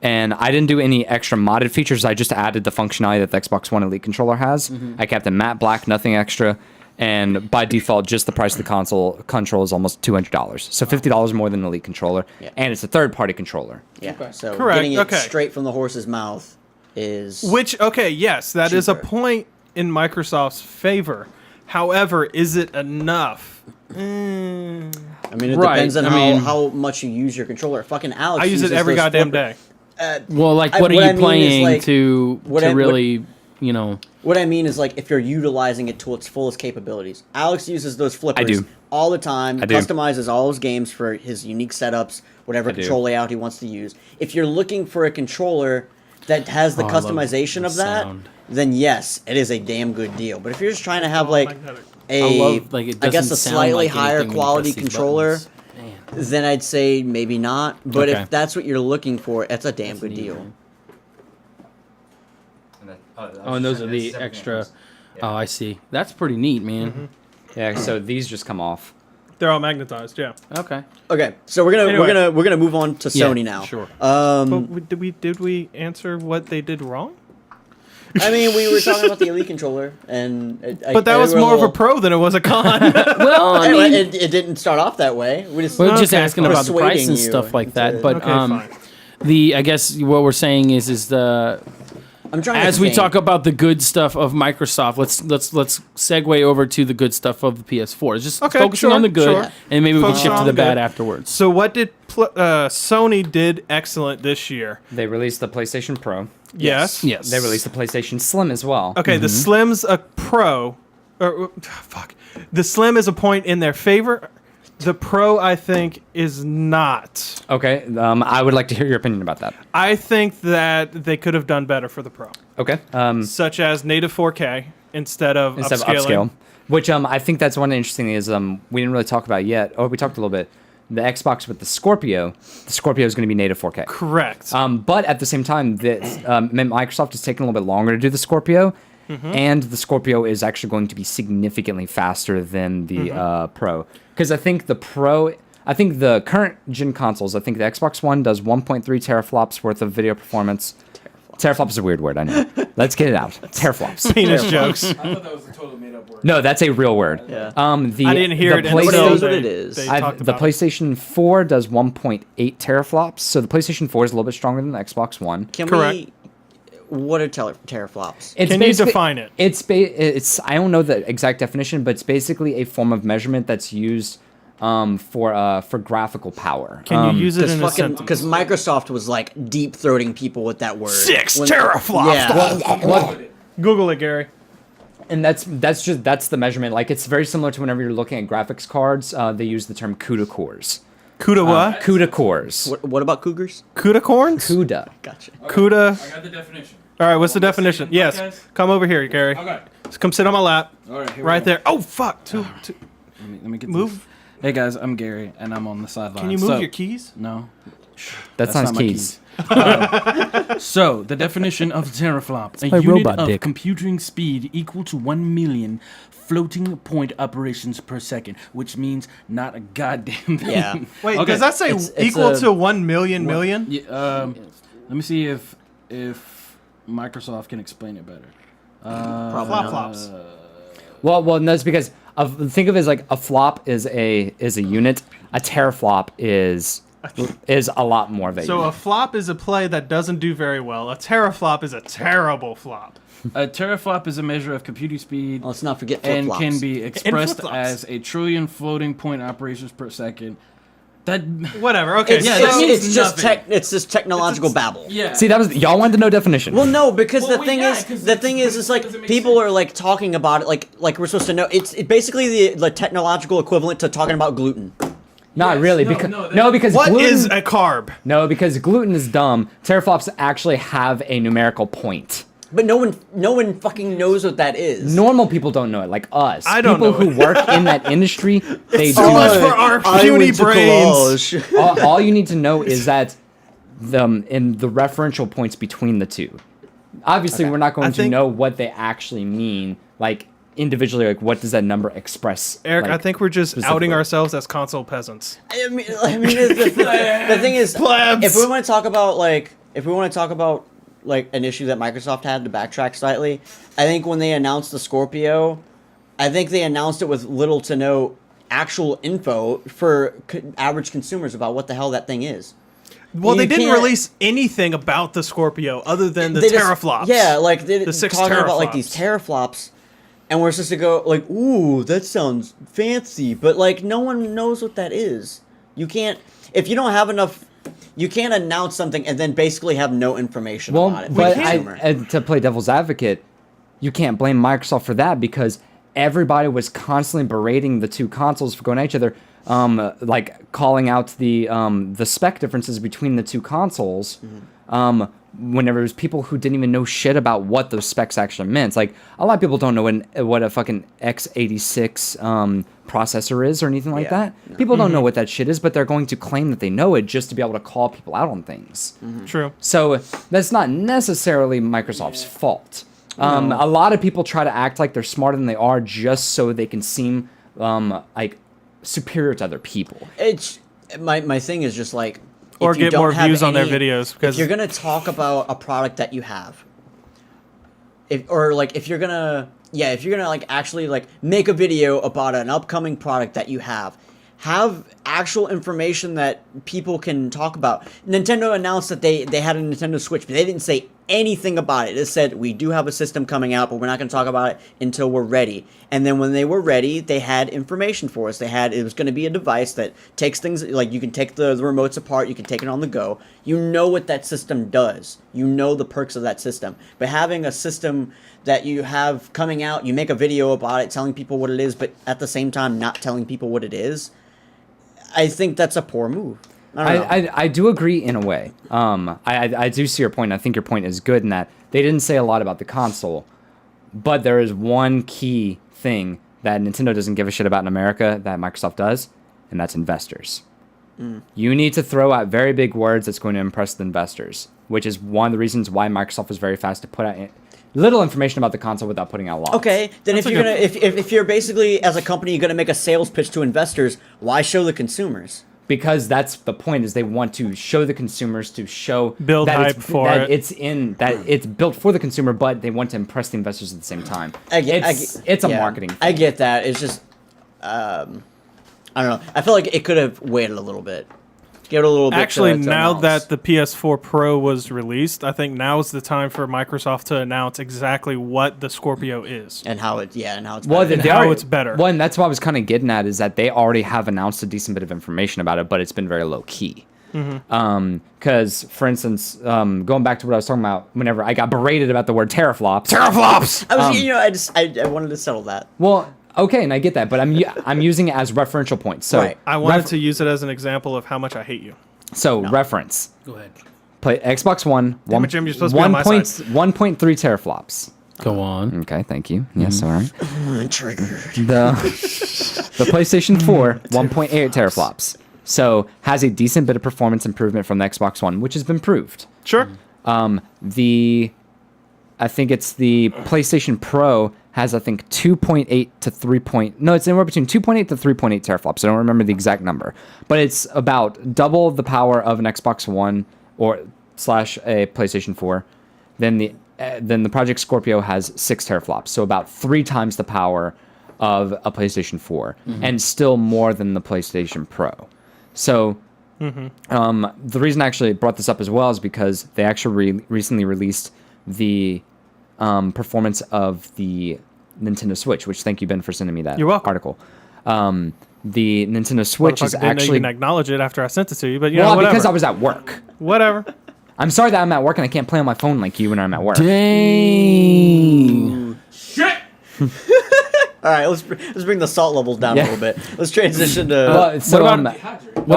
Speaker 3: And I didn't do any extra modded features. I just added the functionality that the Xbox One Elite controller has. I kept it matte black, nothing extra. And by default, just the price of the control is almost $200. So $50 more than the Elite controller.
Speaker 1: Yeah.
Speaker 3: And it's a third-party controller.
Speaker 1: Yeah. So
Speaker 2: Correct,
Speaker 1: getting it
Speaker 2: okay.
Speaker 1: straight from the horse's mouth is
Speaker 2: Which, okay, yes, that is a
Speaker 1: cheaper.
Speaker 2: point in Microsoft's favor. However, is it enough?
Speaker 1: I mean, it
Speaker 4: Right,
Speaker 1: depends on
Speaker 4: I mean-
Speaker 1: how much you use your controller. Fucking Alex.
Speaker 2: I use it
Speaker 1: uses
Speaker 2: every
Speaker 1: those
Speaker 2: goddamn
Speaker 1: flipper-
Speaker 2: day.
Speaker 4: Well, like,
Speaker 1: I-
Speaker 4: what are
Speaker 1: what
Speaker 4: you
Speaker 1: I mean is,
Speaker 4: playing
Speaker 1: like,
Speaker 4: to
Speaker 1: what I- what-
Speaker 4: really, you know?
Speaker 1: What I mean is, like, if you're utilizing it to its fullest capabilities. Alex uses those flippers
Speaker 3: do.
Speaker 1: all the time.
Speaker 3: I do.
Speaker 1: Customizes all his games for his unique setups, whatever
Speaker 3: I do.
Speaker 1: control layout he wants to use. If you're looking for a controller that has the
Speaker 4: Oh, I love
Speaker 1: customization
Speaker 4: the
Speaker 1: of that,
Speaker 4: sound.
Speaker 1: then yes, it is a damn good deal. But if you're just trying to have like
Speaker 2: magnetic.
Speaker 1: a,
Speaker 4: I love, like, it
Speaker 1: I guess
Speaker 4: doesn't
Speaker 1: a
Speaker 4: sound
Speaker 1: slightly
Speaker 4: like
Speaker 1: higher
Speaker 4: anything when you
Speaker 1: quality
Speaker 4: press these
Speaker 1: controller,
Speaker 4: buttons. Man.
Speaker 1: then I'd say maybe not. But
Speaker 4: Okay.
Speaker 1: if that's what you're looking for, it's a damn good deal.
Speaker 4: Oh, and those are the extra. Oh, I see. That's pretty neat, man.
Speaker 3: Yeah, so these just come off.
Speaker 2: They're all magnetized, yeah.
Speaker 4: Okay.
Speaker 1: Okay, so we're gonna
Speaker 2: Anyway.
Speaker 1: we're gonna move on to
Speaker 4: Yeah,
Speaker 1: Sony now.
Speaker 4: sure.
Speaker 2: But did we answer what they did wrong?
Speaker 1: I mean, we were talking about the Elite controller, and
Speaker 2: But that was more of a pro than it was a con.
Speaker 4: Well, I mean,
Speaker 1: it didn't start off that way. We just
Speaker 4: we're just
Speaker 2: Okay,
Speaker 4: asking
Speaker 2: fine.
Speaker 4: about the price
Speaker 1: Persuading
Speaker 4: and
Speaker 1: you
Speaker 4: stuff like that.
Speaker 1: into-
Speaker 4: But
Speaker 2: Okay, fine.
Speaker 4: I guess what we're saying is the
Speaker 1: I'm trying.
Speaker 4: as
Speaker 1: to
Speaker 4: we
Speaker 1: think.
Speaker 4: talk about the good stuff of Microsoft, let's segue over to the good stuff of the PS4. It's just
Speaker 2: Okay,
Speaker 4: focusing
Speaker 2: sure,
Speaker 4: on the good,
Speaker 2: sure.
Speaker 4: and maybe we can
Speaker 2: Focus
Speaker 4: shift to
Speaker 2: on
Speaker 4: the
Speaker 2: the
Speaker 4: bad
Speaker 2: good.
Speaker 4: afterwards.
Speaker 2: So what did Sony did excellent this year?
Speaker 3: They released the PlayStation Pro.
Speaker 2: Yes.
Speaker 4: Yes,
Speaker 3: They released the PlayStation Slim as well.
Speaker 2: Okay, the Slim's a pro. Fuck. The Slim is a point in their favor. The Pro, I think, is not.
Speaker 3: Okay, I would like to hear your opinion about that.
Speaker 2: I think that they could have done better for the Pro,
Speaker 3: Okay.
Speaker 2: such as native 4K instead of
Speaker 3: Instead
Speaker 2: upscaling.
Speaker 3: of upscale, which I think that's one interesting thing is we didn't really talk about it yet. Oh, we talked a little bit. The Xbox with the Scorpio is going to be native 4K.
Speaker 2: Correct.
Speaker 3: But at the same time, Microsoft is taking a little bit longer to do the Scorpio, and the Scorpio is actually going to be significantly faster than the Pro. Because I think the current gen consoles, I think the Xbox One does 1.3 teraflops worth of video performance. Teraflop is a weird word, I know. Let's get it out. Teraflops.
Speaker 2: Penis jokes.
Speaker 5: I thought that was a totally made up word.
Speaker 3: No, that's a real word.
Speaker 1: Yeah.
Speaker 2: I didn't hear it
Speaker 1: Nobody
Speaker 2: until
Speaker 1: knows what
Speaker 2: they-
Speaker 1: it is.
Speaker 2: they
Speaker 3: the
Speaker 2: talked about it.
Speaker 3: PlayStation 4 does 1.8 teraflops, so the PlayStation 4 is a little bit stronger than the Xbox One.
Speaker 1: Can
Speaker 2: Correct.
Speaker 1: we? What are teraflops?
Speaker 3: It's
Speaker 2: Can you
Speaker 3: basic-
Speaker 2: define it?
Speaker 3: It's I don't know the exact definition, but it's basically a form of measurement that's used for graphical power.
Speaker 2: Can you use it in a sentence?
Speaker 1: Because Microsoft was like deep throating people with that word.
Speaker 2: 6
Speaker 1: When-
Speaker 2: teraflops.
Speaker 1: Yeah.
Speaker 2: Google it, Gary.
Speaker 3: And that's the measurement. Like it's very similar to whenever you're looking at graphics cards, they use the term CUDA cores.
Speaker 2: CUDA what?
Speaker 3: CUDA cores.
Speaker 1: What about cougars?
Speaker 2: CUDA corns?
Speaker 3: CUDA.
Speaker 1: Gotcha.
Speaker 2: CUDA.
Speaker 5: I got the definition.
Speaker 2: All right, what's the
Speaker 5: Want me to say
Speaker 2: definition?
Speaker 5: it in
Speaker 2: Yes.
Speaker 5: podcast?
Speaker 2: Come over here, Gary.
Speaker 5: Okay.
Speaker 2: Come sit on my lap.
Speaker 5: All right. Here we
Speaker 2: Right
Speaker 5: go.
Speaker 2: there. Oh, fuck.
Speaker 5: Let me get
Speaker 2: Move.
Speaker 5: This. Hey guys, I'm Gary, and I'm on the sideline.
Speaker 2: Can you move your keys?
Speaker 5: No.
Speaker 3: That's not
Speaker 5: not my
Speaker 3: keys.
Speaker 5: So, the definition of teraflop: a
Speaker 4: my
Speaker 5: unit
Speaker 4: robot
Speaker 5: of
Speaker 4: dick.
Speaker 5: computing speed equal to 1 million floating point operations per second, which means not a goddamn thing.
Speaker 1: Yeah.
Speaker 2: Wait,
Speaker 5: Okay.
Speaker 2: does that say
Speaker 1: It's
Speaker 2: equal
Speaker 1: a-
Speaker 2: to 1 million million?
Speaker 5: Yeah, let me see if Microsoft can explain it better.
Speaker 1: Probably
Speaker 2: Flop
Speaker 1: not.
Speaker 2: flops.
Speaker 3: Well, no, it's because think of it as like a flop is a unit. A teraflop is a lot more of a
Speaker 2: So a
Speaker 3: unit.
Speaker 2: flop is a play that doesn't do very well. A teraflop is a terrible flop.
Speaker 5: A teraflop is a measure of computing speed
Speaker 1: Let's not forget
Speaker 5: and
Speaker 1: flip-flops.
Speaker 5: can be expressed
Speaker 2: flip-flops.
Speaker 5: as a trillion floating point operations per second. That
Speaker 2: Whatever. Okay.
Speaker 1: It's,
Speaker 5: Yeah,
Speaker 2: so
Speaker 5: that means
Speaker 1: it's just
Speaker 5: nothing.
Speaker 1: it's just technological babble.
Speaker 5: yeah.
Speaker 3: See, that was y'all wanted to know definition.
Speaker 1: Well, no, because
Speaker 5: Well,
Speaker 1: the thing
Speaker 5: yeah,
Speaker 1: is,
Speaker 5: 'cause
Speaker 1: the
Speaker 5: it's-
Speaker 1: thing
Speaker 5: but
Speaker 1: is,
Speaker 5: it
Speaker 1: it's like
Speaker 5: doesn't make
Speaker 1: people
Speaker 5: sense.
Speaker 1: are like talking about it, like we're supposed to know. It's basically the technological equivalent to talking about gluten.
Speaker 3: Not
Speaker 5: Yes,
Speaker 3: really,
Speaker 5: no,
Speaker 3: because
Speaker 5: no, that-
Speaker 3: no, because
Speaker 2: what
Speaker 3: gluten,
Speaker 2: is a carb?
Speaker 3: no, because gluten is dumb. Teraflops actually have a numerical point.
Speaker 1: But no one fucking knows what that is.
Speaker 3: Normal people don't know it, like us.
Speaker 2: I don't
Speaker 3: people
Speaker 2: know
Speaker 3: who
Speaker 2: it.
Speaker 3: work in that industry, they
Speaker 2: It's too
Speaker 3: do.
Speaker 2: much for our
Speaker 1: I
Speaker 2: puny
Speaker 1: went to
Speaker 2: brains.
Speaker 1: college.
Speaker 3: all you need to know is that in the referential points between the two. Obviously, we're not going
Speaker 2: I
Speaker 3: to
Speaker 2: think-
Speaker 3: know what they actually mean, like individually. Like, what does that number express?
Speaker 2: Eric,
Speaker 3: like,
Speaker 2: I think we're just outing
Speaker 3: specifically?
Speaker 2: ourselves as console peasants.
Speaker 1: I mean, the thing is,
Speaker 2: Plebs.
Speaker 1: if we want to talk about like an issue that Microsoft had, to backtrack slightly, I think when they announced the Scorpio, I think they announced it with little to no actual info for average consumers about what the hell that thing is.
Speaker 2: Well,
Speaker 1: You
Speaker 2: they didn't
Speaker 1: can't-
Speaker 2: release anything about the Scorpio other than the
Speaker 1: They just-
Speaker 2: teraflops.
Speaker 1: Yeah, like they
Speaker 2: The 6
Speaker 1: talking about like these
Speaker 2: teraflops.
Speaker 1: teraflops, and we're supposed to go like, ooh, that sounds fancy, but like no one knows what that is. You can't if you don't have enough. You can't announce something and then basically have no information
Speaker 3: Well,
Speaker 1: about it.
Speaker 3: but
Speaker 1: for the consumer.
Speaker 3: to play devil's advocate, you can't blame Microsoft for that because everybody was constantly berating the two consoles for going at each other, like calling out the spec differences between the two consoles. Whenever there's people who didn't even know shit about what those specs actually meant. It's like a lot of people don't know what a fucking x86 processor is or anything like
Speaker 1: Yeah.
Speaker 3: that. People don't know what that shit is, but they're going to claim that they know it just to be able to call people out on things.
Speaker 2: True.
Speaker 3: So that's not necessarily Microsoft's fault. A lot of people try to act like they're smarter than they are just so they can seem like superior to other people.
Speaker 1: It's my thing is just like,
Speaker 2: Or
Speaker 1: if you
Speaker 2: get
Speaker 1: don't
Speaker 2: more
Speaker 1: have
Speaker 2: views on their
Speaker 1: any-
Speaker 2: videos,
Speaker 1: If
Speaker 2: because
Speaker 1: you're gonna talk about a product that you have, if you're gonna like actually like make a video about an upcoming product that you have actual information that people can talk about. Nintendo announced that they had a Nintendo Switch, but they didn't say anything about it. It said, we do have a system coming out, but we're not going to talk about it until we're ready. And then when they were ready, they had information for us. It was going to be a device that takes things, like you can take the remotes apart, you can take it on the go. You know what that system does. You know the perks of that system. But having a system that you have coming out, you make a video about it, telling people what it is, but at the same time not telling people what it is, I think that's a poor move.
Speaker 3: I do agree in a way. I do see your point. I think your point is good in that they didn't say a lot about the console, but there is one key thing that Nintendo doesn't give a shit about in America that Microsoft does, and that's investors. You need to throw out very big words that's going to impress the investors, which is one of the reasons why Microsoft was very fast to put out little information about the console without putting out lots.
Speaker 1: Okay, then if you're basically as a company you're gonna make a sales pitch to investors, why show the consumers?
Speaker 3: Because that's the point, is they want to show the consumers, to show
Speaker 2: Build
Speaker 3: that
Speaker 2: hype for it.
Speaker 3: It's built for the consumer, but they want to impress the investors at the same time. It's a marketing thing.
Speaker 1: I get that. It's just I don't know. I feel like it could have waited a little bit. Give it a little bit.
Speaker 2: Actually,
Speaker 1: to
Speaker 2: now
Speaker 1: announce.
Speaker 2: that the PS4 Pro was released, I think now is the time for Microsoft to announce exactly what the Scorpio is.
Speaker 1: and how it's
Speaker 3: Well,
Speaker 1: better.
Speaker 2: how it's better.
Speaker 3: Well, and that's what I was kind of getting at, is that they already have announced a decent bit of information about it, but it's been very low key. Because, for instance, going back to what I was talking about, whenever I got berated about the word teraflops. Teraflops!
Speaker 1: I wanted to settle that.
Speaker 3: Well, okay, and I get that, but I'm using it as referential points. So
Speaker 1: Right.
Speaker 2: I wanted to use it as an example of how much I hate you.
Speaker 3: reference.
Speaker 4: Go ahead.
Speaker 3: Play Xbox One.
Speaker 2: Damn it, Jim, you're supposed to be on my side.
Speaker 3: 1.3 teraflops.
Speaker 4: Go on.
Speaker 3: Okay, thank you. Yes, all right.
Speaker 1: Triggered.
Speaker 3: The PlayStation 4, 1.8 teraflops. So has a decent bit of performance improvement from the Xbox One, which has been proved.
Speaker 2: Sure.
Speaker 3: I think it's the PlayStation Pro has, I think, 2.8 to 3. No, it's anywhere between 2.8 to 3.8 teraflops. I don't remember the exact number, but it's about double the power of an Xbox One or / a PlayStation 4. Then the Project Scorpio has 6 teraflops, so about 3 times the power of a PlayStation 4, and still more than the PlayStation Pro. So the reason I actually brought this up as well is because they actually recently released the performance of the Nintendo Switch, which thank you, Ben, for sending me that
Speaker 2: You're welcome.
Speaker 3: article. The Nintendo Switch is
Speaker 2: Didn't
Speaker 3: actually...
Speaker 2: even acknowledge it after I sent it to you, but
Speaker 3: well,
Speaker 2: whatever.
Speaker 3: because I was at work.
Speaker 2: Whatever.
Speaker 3: I'm sorry that I'm at work and I can't play on my phone like you when I'm at work.
Speaker 5: Dang.
Speaker 1: All right, let's bring the salt levels down a little bit. Let's transition to.
Speaker 3: Well, so,
Speaker 4: What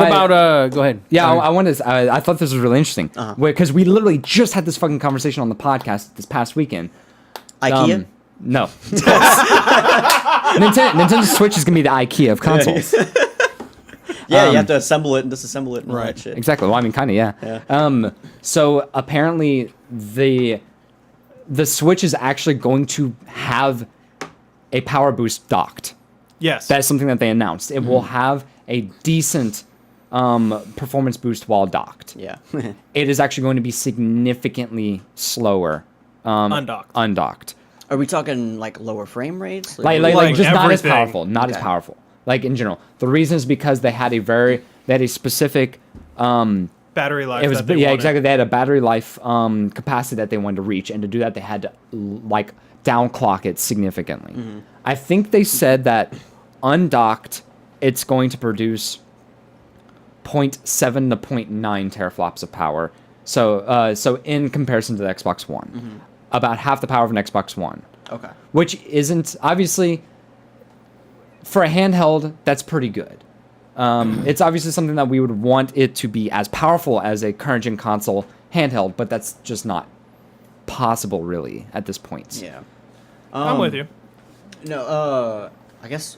Speaker 4: about go ahead.
Speaker 3: Yeah,
Speaker 4: Sorry.
Speaker 3: I wanted. I thought this was really interesting because we literally just had this fucking conversation on the podcast this past weekend.
Speaker 1: IKEA.
Speaker 3: No. Nintendo Switch is gonna be the IKEA of consoles.
Speaker 1: Yeah, you have to assemble it and disassemble it and all that shit.
Speaker 3: Exactly. Well, I mean, kind of, yeah. So apparently the Switch is actually going to have a power boost docked.
Speaker 2: Yes.
Speaker 3: That is something that they announced. It will have a decent performance boost while docked.
Speaker 1: Yeah.
Speaker 3: It is actually going to be significantly slower undocked.
Speaker 1: Are we talking like lower frame rates?
Speaker 3: Like just not as
Speaker 2: everything.
Speaker 3: powerful. Not as
Speaker 1: Okay.
Speaker 3: powerful. Like in general. The reason is because they had a specific
Speaker 2: Battery life.
Speaker 3: it was
Speaker 2: that they
Speaker 3: yeah,
Speaker 2: wanted.
Speaker 3: exactly. They had a battery life capacity that they wanted to reach, and to do that they had to like downclock it significantly. I think they said that undocked it's going to produce 0.7 to 0.9 teraflops of power. So in comparison to the Xbox One, about half the power of an Xbox One.
Speaker 1: Okay.
Speaker 3: Which isn't obviously for a handheld. That's pretty good. It's obviously something that we would want it to be as powerful as a current gen console handheld, but that's just not possible really at this point.
Speaker 1: Yeah.
Speaker 2: I'm with you.
Speaker 1: No. I guess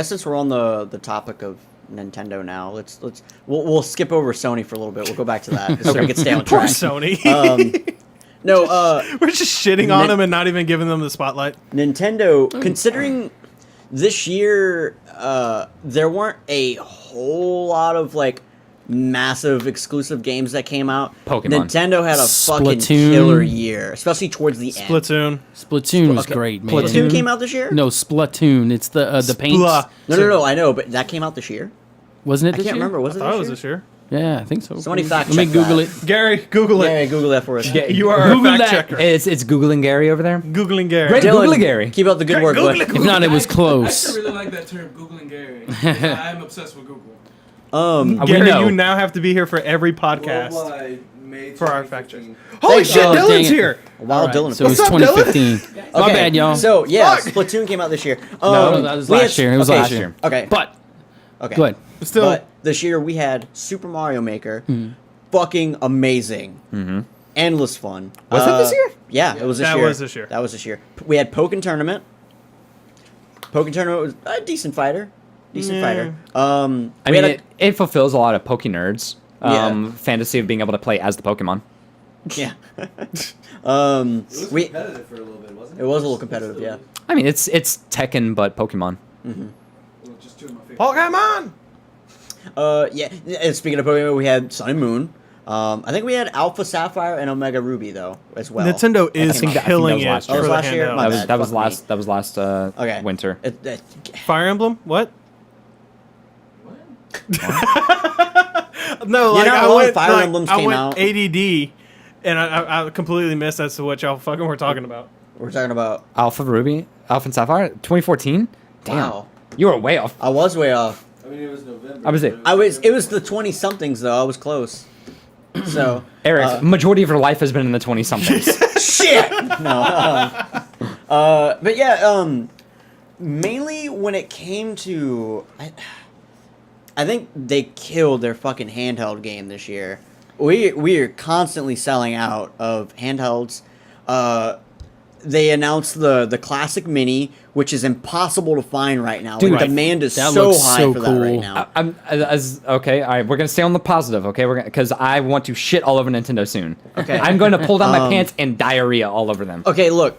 Speaker 1: since we're on the topic of Nintendo now, we'll skip over Sony for a little bit. We'll go back to that so we can stay on
Speaker 2: Poor
Speaker 1: track.
Speaker 2: Sony.
Speaker 1: No.
Speaker 2: We're just shitting on them and not even giving them the spotlight.
Speaker 1: Nintendo, considering this year, there weren't a whole lot of like massive exclusive games that came out.
Speaker 3: Pokemon.
Speaker 1: Nintendo had a fucking
Speaker 4: Splatoon.
Speaker 1: killer year, especially towards the end.
Speaker 2: Splatoon.
Speaker 4: Splatoon was
Speaker 1: Okay.
Speaker 4: great, man.
Speaker 1: Splatoon came out this year?
Speaker 4: No, Splatoon. It's the paint.
Speaker 1: No, I know, but that came out this year?
Speaker 4: Wasn't it
Speaker 1: I
Speaker 4: this
Speaker 1: can't
Speaker 4: year?
Speaker 1: remember. Was it
Speaker 2: I thought it
Speaker 1: this
Speaker 2: was
Speaker 1: year?
Speaker 2: this year.
Speaker 4: Yeah, I think so.
Speaker 1: Somebody fact
Speaker 4: Let me
Speaker 1: check
Speaker 4: Google
Speaker 1: that.
Speaker 4: it.
Speaker 2: Gary, Google it.
Speaker 1: Yeah, Google that for us.
Speaker 2: You are
Speaker 4: Google
Speaker 2: a fact
Speaker 4: that.
Speaker 2: checker.
Speaker 3: It's Googling Gary over there.
Speaker 2: Googling Gary.
Speaker 3: Great.
Speaker 1: Dylan,
Speaker 3: Google it, Gary.
Speaker 1: Keep up the good work,
Speaker 2: Google
Speaker 1: bud.
Speaker 2: it.
Speaker 4: If not, it was
Speaker 6: I
Speaker 4: close.
Speaker 6: actually really like that term, Googling Gary. I am obsessed with Google.
Speaker 3: We
Speaker 2: Gary,
Speaker 3: know.
Speaker 2: you now have to be here for every podcast.
Speaker 6: Worldwide, May
Speaker 2: For our fact check.
Speaker 6: 2015.
Speaker 2: Holy
Speaker 1: Thanks,
Speaker 2: shit,
Speaker 4: oh, dang
Speaker 2: Dylan's
Speaker 4: it.
Speaker 2: here.
Speaker 1: Wow,
Speaker 4: Alright,
Speaker 1: Dylan.
Speaker 4: So it was
Speaker 2: What's up,
Speaker 4: 2015. My
Speaker 1: Okay,
Speaker 4: bad, y'all.
Speaker 1: So, yeah,
Speaker 2: Fuck.
Speaker 1: Splatoon came out this year.
Speaker 4: No, that was
Speaker 1: we
Speaker 4: last year. It was
Speaker 1: okay,
Speaker 4: last year.
Speaker 1: Okay.
Speaker 4: But
Speaker 1: okay.
Speaker 4: go ahead.
Speaker 2: Still,
Speaker 1: But this year we had Super Mario Maker. Fucking amazing. Endless fun.
Speaker 3: Was that this year?
Speaker 1: Yeah, it was this
Speaker 2: That
Speaker 1: year.
Speaker 2: was this year.
Speaker 1: That was this year. We had Pokken Tournament. Pokken Tournament was a decent fighter. Decent fighter.
Speaker 3: I
Speaker 1: we
Speaker 3: mean,
Speaker 1: had a-
Speaker 3: it fulfills a lot of Poke nerds.
Speaker 1: Yeah.
Speaker 3: Fantasy of being able to play as the Pokemon.
Speaker 1: yeah.
Speaker 6: It was
Speaker 1: we
Speaker 6: competitive for a little bit, wasn't it?
Speaker 1: it was a little competitive, yeah.
Speaker 3: I mean, it's Tekken but Pokemon.
Speaker 6: Well, just two of my favorite.
Speaker 2: Pokemon.
Speaker 1: Yeah. And speaking of Pokemon, we had Sun and Moon. I think we had Alpha Sapphire and Omega Ruby though as well.
Speaker 2: Nintendo is
Speaker 3: think that- I think
Speaker 2: killing
Speaker 3: that was
Speaker 2: it
Speaker 3: last year.
Speaker 2: for the
Speaker 1: Last year?
Speaker 2: handheld.
Speaker 1: My bad.
Speaker 3: That was
Speaker 1: fuck me.
Speaker 3: last. That was last
Speaker 1: Okay.
Speaker 3: winter.
Speaker 2: Fire Emblem? What?
Speaker 6: What?
Speaker 2: No,
Speaker 1: You're
Speaker 2: like
Speaker 1: not
Speaker 2: I
Speaker 1: wrong,
Speaker 2: went,
Speaker 1: Fire
Speaker 2: like,
Speaker 1: Emblems
Speaker 2: I
Speaker 1: came
Speaker 2: went
Speaker 1: out.
Speaker 2: ADD, and I completely missed as to what y'all fucking were talking about.
Speaker 1: We're talking about.
Speaker 3: Alpha Ruby, Alpha and Sapphire, 2014. Damn,
Speaker 1: Wow.
Speaker 3: you were way off.
Speaker 1: I was way off.
Speaker 6: I mean, it was November.
Speaker 3: I was it.
Speaker 1: It was the 20 somethings though. I was close. So
Speaker 3: Eric, majority of your life has been in the 20 somethings.
Speaker 1: shit. No. But yeah. Mainly when it came to, I think they killed their fucking handheld game this year. We are constantly selling out of handhelds. They announced the classic mini, which is impossible to find right now.
Speaker 3: Dude,
Speaker 1: Like,
Speaker 3: right.
Speaker 1: demand is
Speaker 4: That
Speaker 1: so
Speaker 4: looks
Speaker 1: high
Speaker 4: so
Speaker 1: for that right
Speaker 4: cool.
Speaker 1: now.
Speaker 3: I'm okay. All right, we're gonna stay on the positive. Okay, we're because I want to shit all over Nintendo soon.
Speaker 1: Okay.
Speaker 3: I'm going to pull down my pants and diarrhea all over them.
Speaker 1: Okay, look.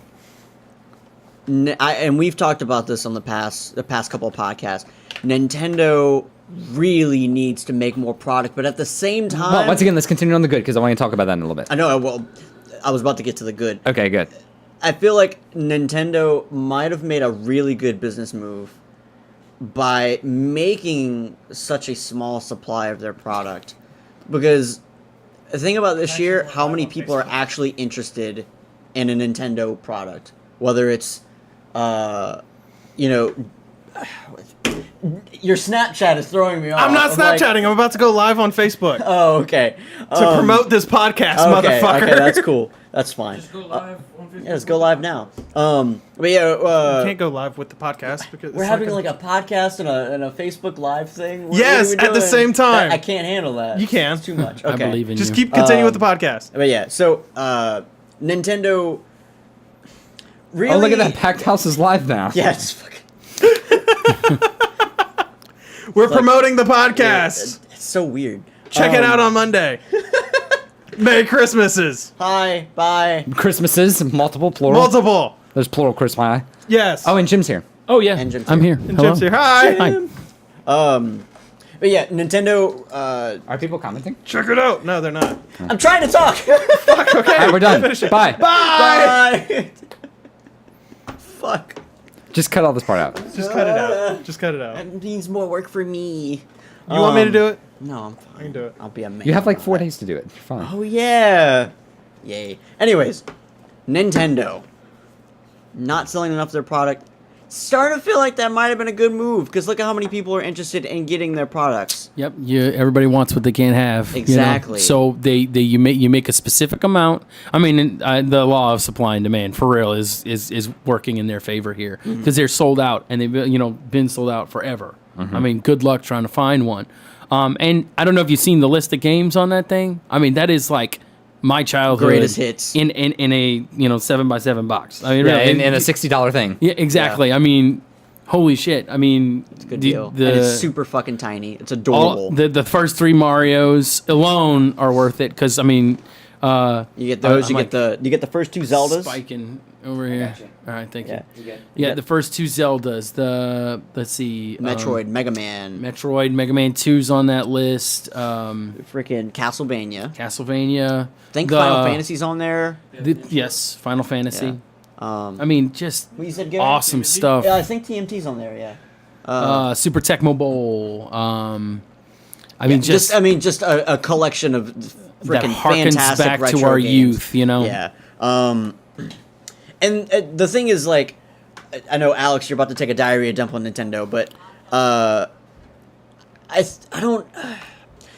Speaker 1: And we've talked about this on the past couple of podcasts. Nintendo really needs to make more product, but at the same time,
Speaker 3: Well, once again, let's continue on the good because I want to talk about that in a little bit.
Speaker 1: I know. Well, I was about to get to the good.
Speaker 3: Okay, good.
Speaker 1: I feel like Nintendo might have made a really good business move by making such a small supply of their product. Because the thing about this year, how many people are actually interested in a Nintendo product? Whether it's, your Snapchat is throwing me off.
Speaker 2: I'm not
Speaker 1: like,
Speaker 2: Snapchatting. I'm about to go live on Facebook
Speaker 1: oh, okay.
Speaker 2: to promote this podcast,
Speaker 1: Okay,
Speaker 2: motherfucker.
Speaker 1: okay, that's cool. That's fine.
Speaker 6: Just go live on Facebook.
Speaker 1: Yeah, let's go live now. But yeah,
Speaker 2: You can't go live with the podcast because
Speaker 1: we're
Speaker 2: it's
Speaker 1: having
Speaker 2: not
Speaker 1: like a podcast and a Facebook Live thing.
Speaker 2: Yes,
Speaker 1: are we
Speaker 2: at the
Speaker 1: doing?
Speaker 2: same time.
Speaker 1: I can't handle that.
Speaker 2: You can.
Speaker 1: It's too much.
Speaker 4: I
Speaker 1: Okay.
Speaker 4: believe in
Speaker 2: Just
Speaker 4: you.
Speaker 2: keep continuing with the podcast.
Speaker 1: But yeah, so Nintendo. Really?
Speaker 3: Oh, look at that! Packed house is live now.
Speaker 1: Yeah, it's fucking.
Speaker 2: We're promoting the podcast.
Speaker 1: It's so weird.
Speaker 2: Check it out on Monday. Merry Christmases.
Speaker 1: Hi. Bye.
Speaker 3: Christmases, multiple, plural.
Speaker 2: Multiple.
Speaker 3: There's plural Christmas.
Speaker 2: Yes.
Speaker 3: Oh, and Jim's here.
Speaker 4: Oh yeah,
Speaker 1: And Jim's
Speaker 4: I'm
Speaker 1: here.
Speaker 4: here.
Speaker 2: and
Speaker 4: Hello.
Speaker 2: Jim's here. Hi.
Speaker 4: Hi.
Speaker 1: But yeah, Nintendo.
Speaker 3: Are people commenting?
Speaker 2: Check it out. No, they're not.
Speaker 1: I'm trying to talk.
Speaker 2: Fuck. Okay.
Speaker 3: All right, we're done.
Speaker 2: Finish it.
Speaker 3: Bye.
Speaker 1: Bye. Fuck.
Speaker 3: Just cut all this part out.
Speaker 2: Just cut it out. Just cut it out.
Speaker 1: That means more work for me.
Speaker 2: You want me to do it?
Speaker 1: No, I'm fine.
Speaker 2: I can do it.
Speaker 1: I'll be a man.
Speaker 3: You have like
Speaker 1: about
Speaker 3: 4
Speaker 1: that.
Speaker 3: days to do it. You're fine.
Speaker 1: Oh yeah. Yay. Anyways, Nintendo not selling enough of their product. Starting to feel like that might have been a good move because look at how many people are interested in getting their products.
Speaker 4: Yep. Everybody wants what they can't have. you know?
Speaker 1: Exactly.
Speaker 4: So you make a specific amount. I mean, the law of supply and demand for real is working in their favor here because they're sold out and they've been sold out forever. I mean, good luck trying to find one. And I don't know if you've seen the list of games on that thing. I mean, that is like my childhood
Speaker 1: Greatest hits.
Speaker 4: in a 7x7 box. I mean,
Speaker 3: Yeah,
Speaker 4: really,
Speaker 3: and a $60 thing.
Speaker 4: yeah, exactly.
Speaker 1: Yeah.
Speaker 4: I mean, holy shit. I mean,
Speaker 1: It's a good deal. And it's super fucking tiny. It's adorable.
Speaker 4: the first 3 Marios alone are worth it because I mean,
Speaker 1: you get those.
Speaker 4: I'm
Speaker 1: You get the first 2 Zeldas.
Speaker 4: Spike and over here.
Speaker 3: got you.
Speaker 4: All right, thank
Speaker 1: Yeah.
Speaker 4: you.
Speaker 3: You good?
Speaker 4: Yeah, the first 2 Zeldas. Let's see,
Speaker 1: Metroid, Mega Man,
Speaker 4: Metroid, Mega Man 2's on that list.
Speaker 1: freaking Castlevania.
Speaker 4: Castlevania.
Speaker 1: I think
Speaker 4: the-
Speaker 1: Final Fantasy's on there.
Speaker 4: Yes, Final Fantasy.
Speaker 1: Yeah.
Speaker 4: I mean, just
Speaker 1: What you said, Gary?
Speaker 4: awesome stuff.
Speaker 1: Yeah, I think TMT's on there. Yeah.
Speaker 4: Super Tecmo Bowl. I mean, just
Speaker 1: just a collection of
Speaker 4: that
Speaker 1: freaking
Speaker 4: harkens
Speaker 1: fantastic
Speaker 4: back
Speaker 1: retro
Speaker 4: to our
Speaker 1: games.
Speaker 4: youth, you know.
Speaker 1: Yeah. And the thing is, like, I know Alex, you're about to take a diarrhea dump on Nintendo, but I don't.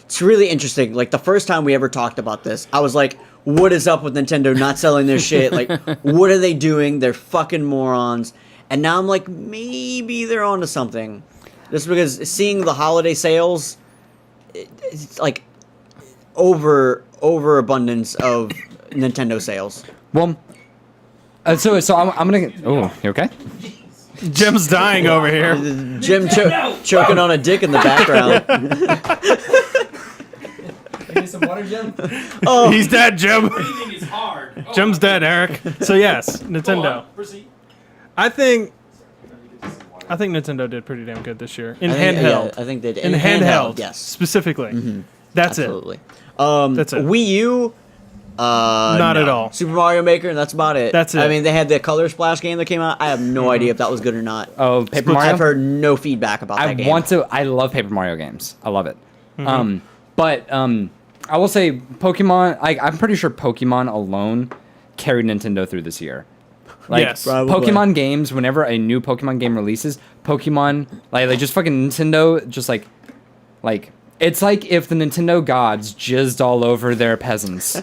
Speaker 1: It's really interesting. Like the first time we ever talked about this, I was like, "What is up with Nintendo not selling their shit? Like, what are they doing? They're fucking morons." And now I'm like, maybe they're onto something, just because seeing the holiday sales, it's like overabundance of Nintendo sales.
Speaker 3: Well, so I'm gonna. Oh, you okay?
Speaker 2: Jim's dying over here.
Speaker 1: Jim choking on a dick in the background.
Speaker 6: Need some water, Jim?
Speaker 1: Oh,
Speaker 2: He's dead, Jim.
Speaker 6: Breathing is hard. Oh,
Speaker 2: Jim's dead, Eric. So yes,
Speaker 6: go
Speaker 2: Nintendo.
Speaker 6: on, proceed.
Speaker 2: I think Nintendo did pretty damn good this year in
Speaker 1: I think-
Speaker 2: handheld.
Speaker 1: yeah, I think they did.
Speaker 2: in handheld,
Speaker 1: yes,
Speaker 2: specifically. That's
Speaker 1: absolutely.
Speaker 2: That's it.
Speaker 1: Wii U,
Speaker 2: Not
Speaker 1: no.
Speaker 2: at all.
Speaker 1: Super Mario Maker, and that's about it.
Speaker 2: That's
Speaker 1: I
Speaker 2: it.
Speaker 1: mean, they had the Color Splash game that came out. I have no idea if that was good or not.
Speaker 3: Oh, Paper Mario.
Speaker 1: I've heard no feedback about that
Speaker 3: I
Speaker 1: game.
Speaker 3: want to. I love Paper Mario games. I love it. But I will say Pokemon. I'm pretty sure Pokemon alone carried Nintendo through this year. Like
Speaker 2: Yes.
Speaker 1: Probably.
Speaker 3: Pokemon games. Whenever a new Pokemon game releases, Pokemon like just fucking Nintendo. Just like it's like if the Nintendo gods jizzed all over their peasants.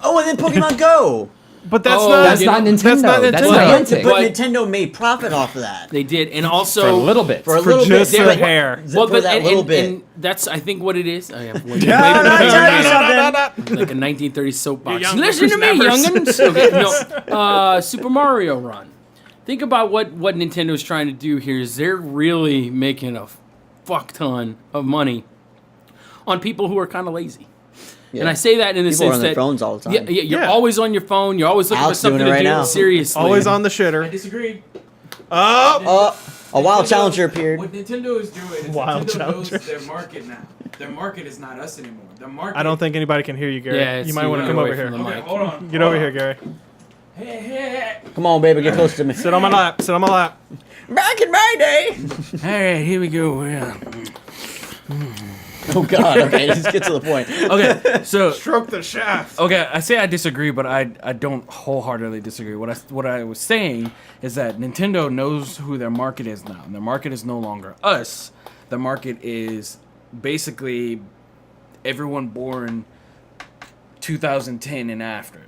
Speaker 1: Oh, and then Pokemon Go.
Speaker 2: But that's
Speaker 4: Oh,
Speaker 2: not.
Speaker 3: That's not Nintendo.
Speaker 2: That's not
Speaker 3: That's
Speaker 2: Nintendo.
Speaker 3: Niantic.
Speaker 1: But
Speaker 4: But-
Speaker 1: Nintendo made profit off of that.
Speaker 4: They did, and also
Speaker 3: For a little bit.
Speaker 1: For a
Speaker 2: For
Speaker 1: little
Speaker 2: just
Speaker 1: bit.
Speaker 2: a
Speaker 1: Like,
Speaker 2: hair.
Speaker 4: Well,
Speaker 1: for that little bit.
Speaker 4: and that's I think what it is. I have way,
Speaker 1: No,
Speaker 4: way
Speaker 1: no,
Speaker 4: before
Speaker 1: tell me
Speaker 4: you,
Speaker 1: something.
Speaker 4: like a 1930s soapbox.
Speaker 2: You young
Speaker 4: Listen to me,
Speaker 2: whippersnappers.
Speaker 4: youngins. Okay, no, Super Mario Run. Think about what Nintendo's trying to do here. Is they're really making a fuck ton of money on people who are kind of lazy.
Speaker 1: Yeah.
Speaker 4: And I say that in the
Speaker 1: People are
Speaker 4: sense
Speaker 1: on their
Speaker 4: that
Speaker 1: phones all the time.
Speaker 4: Yeah, you're
Speaker 2: Yeah.
Speaker 4: always on your phone. You're always looking
Speaker 1: Alex
Speaker 4: for something
Speaker 1: doing it
Speaker 4: to
Speaker 1: right
Speaker 4: do.
Speaker 1: now.
Speaker 4: Seriously,
Speaker 2: Always on the
Speaker 6: I
Speaker 2: shitter.
Speaker 6: disagree.
Speaker 2: Oh,
Speaker 1: A wild
Speaker 6: Nintendo-
Speaker 1: challenger appeared.
Speaker 6: What Nintendo is doing is
Speaker 2: Wild
Speaker 6: Nintendo
Speaker 2: challenger.
Speaker 6: knows their market now. Their market is not us anymore. The market.
Speaker 2: I don't think anybody can hear you, Gary.
Speaker 4: Yeah,
Speaker 2: you
Speaker 4: it's
Speaker 2: might want to
Speaker 4: you
Speaker 2: come
Speaker 4: away
Speaker 2: over
Speaker 4: from
Speaker 2: here.
Speaker 4: the
Speaker 6: Okay,
Speaker 4: mic.
Speaker 6: hold on.
Speaker 2: Get over here, Gary.
Speaker 6: Hey, hey, hey.
Speaker 1: Come on, baby, get close to me.
Speaker 2: Sit on my lap. Sit on my lap.
Speaker 1: Back in my day.
Speaker 5: All right, here we go. Yeah.
Speaker 1: Oh God. Okay, just get to the point.
Speaker 5: Okay, so
Speaker 2: Stroke the shaft.
Speaker 5: okay, I say I disagree, but I don't wholeheartedly disagree. What I was saying is that Nintendo knows who their market is now. And their market is no longer us. The market is basically everyone born 2010 and after.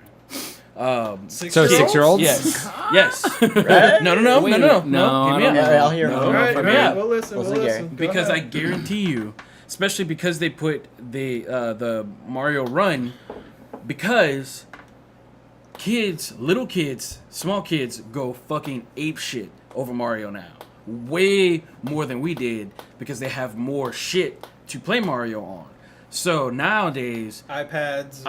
Speaker 3: So 6-year-olds.
Speaker 5: Yes. Yes. No.
Speaker 4: Wait a
Speaker 5: No.
Speaker 4: minute. No,
Speaker 5: Hear me
Speaker 4: I
Speaker 5: out.
Speaker 4: don't
Speaker 1: Yeah, I'll hear.
Speaker 5: No.
Speaker 1: I'll
Speaker 2: Right,
Speaker 1: hear.
Speaker 5: right.
Speaker 2: right. We'll listen.
Speaker 1: Listen,
Speaker 2: We'll
Speaker 1: Gary.
Speaker 2: listen. Go
Speaker 5: Because I
Speaker 2: ahead.
Speaker 5: guarantee you, especially because they put the Mario Run, because little kids, small kids go fucking ape shit over Mario now. Way more than we did because they have more shit to play Mario on. So nowadays,
Speaker 2: iPads.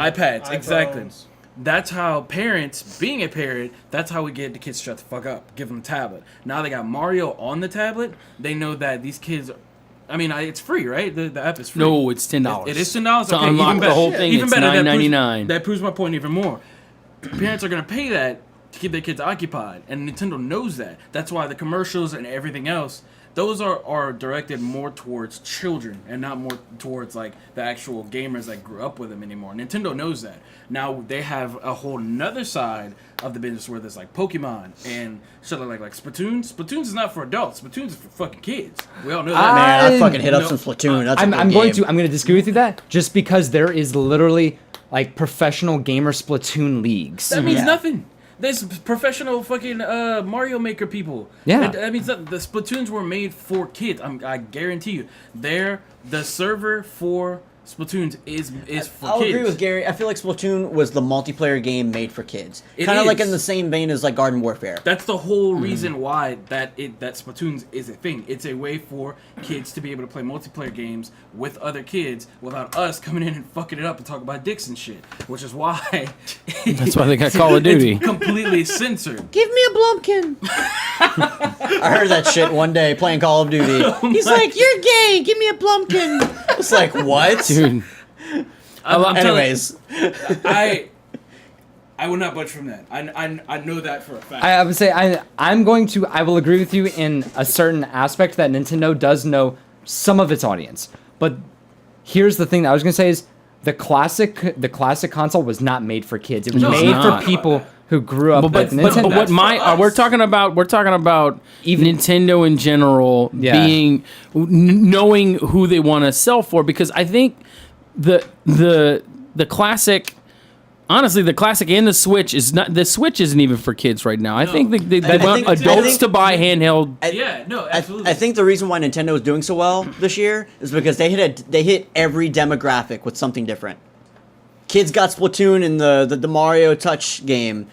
Speaker 5: exactly.
Speaker 2: iPhones.
Speaker 5: That's how parents, being a parent, that's how we get the kids to shut the fuck up. Give them a tablet. Now they got Mario on the tablet. They know that these kids, I mean, it's free, right? The app is free.
Speaker 4: No, it's $10.
Speaker 5: It is $10.
Speaker 4: To
Speaker 5: Okay,
Speaker 4: unlock
Speaker 5: even
Speaker 4: the
Speaker 5: better.
Speaker 4: whole thing,
Speaker 5: Even
Speaker 4: it's
Speaker 5: better.
Speaker 4: $9.99.
Speaker 5: That proves my point even more. Parents are gonna pay that to keep their kids occupied, and Nintendo knows that. That's why the commercials and everything else, those are directed more towards children and not more towards like the actual gamers that grew up with them anymore. Nintendo knows that. Now they have a whole nother side of the business where there's like Pokemon and shit like Splatoon. Splatoon is not for adults. Splatoon is for fucking kids. We all know that.
Speaker 1: Man, I
Speaker 3: I-
Speaker 1: fucking hit up
Speaker 5: no,
Speaker 1: some Splatoon. That's
Speaker 3: I'm
Speaker 1: a good
Speaker 3: going
Speaker 1: game.
Speaker 3: to disagree with you that just because there is literally like professional gamer Splatoon leagues.
Speaker 5: That means
Speaker 1: Yeah.
Speaker 5: nothing. There's professional fucking Mario Maker people.
Speaker 3: Yeah.
Speaker 5: That means that the Splatoons were made for kids. I guarantee you. They're the server for Splatoon is for
Speaker 1: I'll
Speaker 5: kids.
Speaker 1: agree with Gary. I feel like Splatoon was the multiplayer game made for kids.
Speaker 5: It
Speaker 1: Kind of like
Speaker 5: is.
Speaker 1: in the same vein as like Garden Warfare.
Speaker 5: That's the whole reason why that Splatoon is a thing. It's a way for kids to be able to play multiplayer games with other kids without us coming in and fucking it up and talk about dicks and shit. Which is why
Speaker 4: That's why they got Call of Duty.
Speaker 5: it's completely censored.
Speaker 1: Give me a Blumpkin. I heard that shit one day playing Call of Duty. He's like, "You're gay. Give me a Blumpkin." It's like, what?
Speaker 4: Dude.
Speaker 5: I'm telling-
Speaker 1: Anyways,
Speaker 5: I will not budge from that. I know that for a fact.
Speaker 3: I would say I will agree with you in a certain aspect that Nintendo does know some of its audience. But here's the thing that I was gonna say is the classic console was not made for kids. It was
Speaker 4: No, it's
Speaker 3: made
Speaker 4: not.
Speaker 3: for people who grew up
Speaker 4: But
Speaker 3: with Nintendo.
Speaker 4: what my
Speaker 5: for us.
Speaker 4: we're talking about
Speaker 3: Even-
Speaker 4: Nintendo in general
Speaker 3: Yeah.
Speaker 4: being knowing who they want to sell for, because I think the classic, honestly, the classic and the Switch isn't even for kids right now. I think they
Speaker 1: I
Speaker 4: want
Speaker 1: think-
Speaker 4: adults
Speaker 1: I think-
Speaker 4: to buy handheld.
Speaker 5: yeah, no, absolutely.
Speaker 1: I think the reason why Nintendo is doing so well this year is because they hit every demographic with something different. Kids got Splatoon in the Mario Touch game.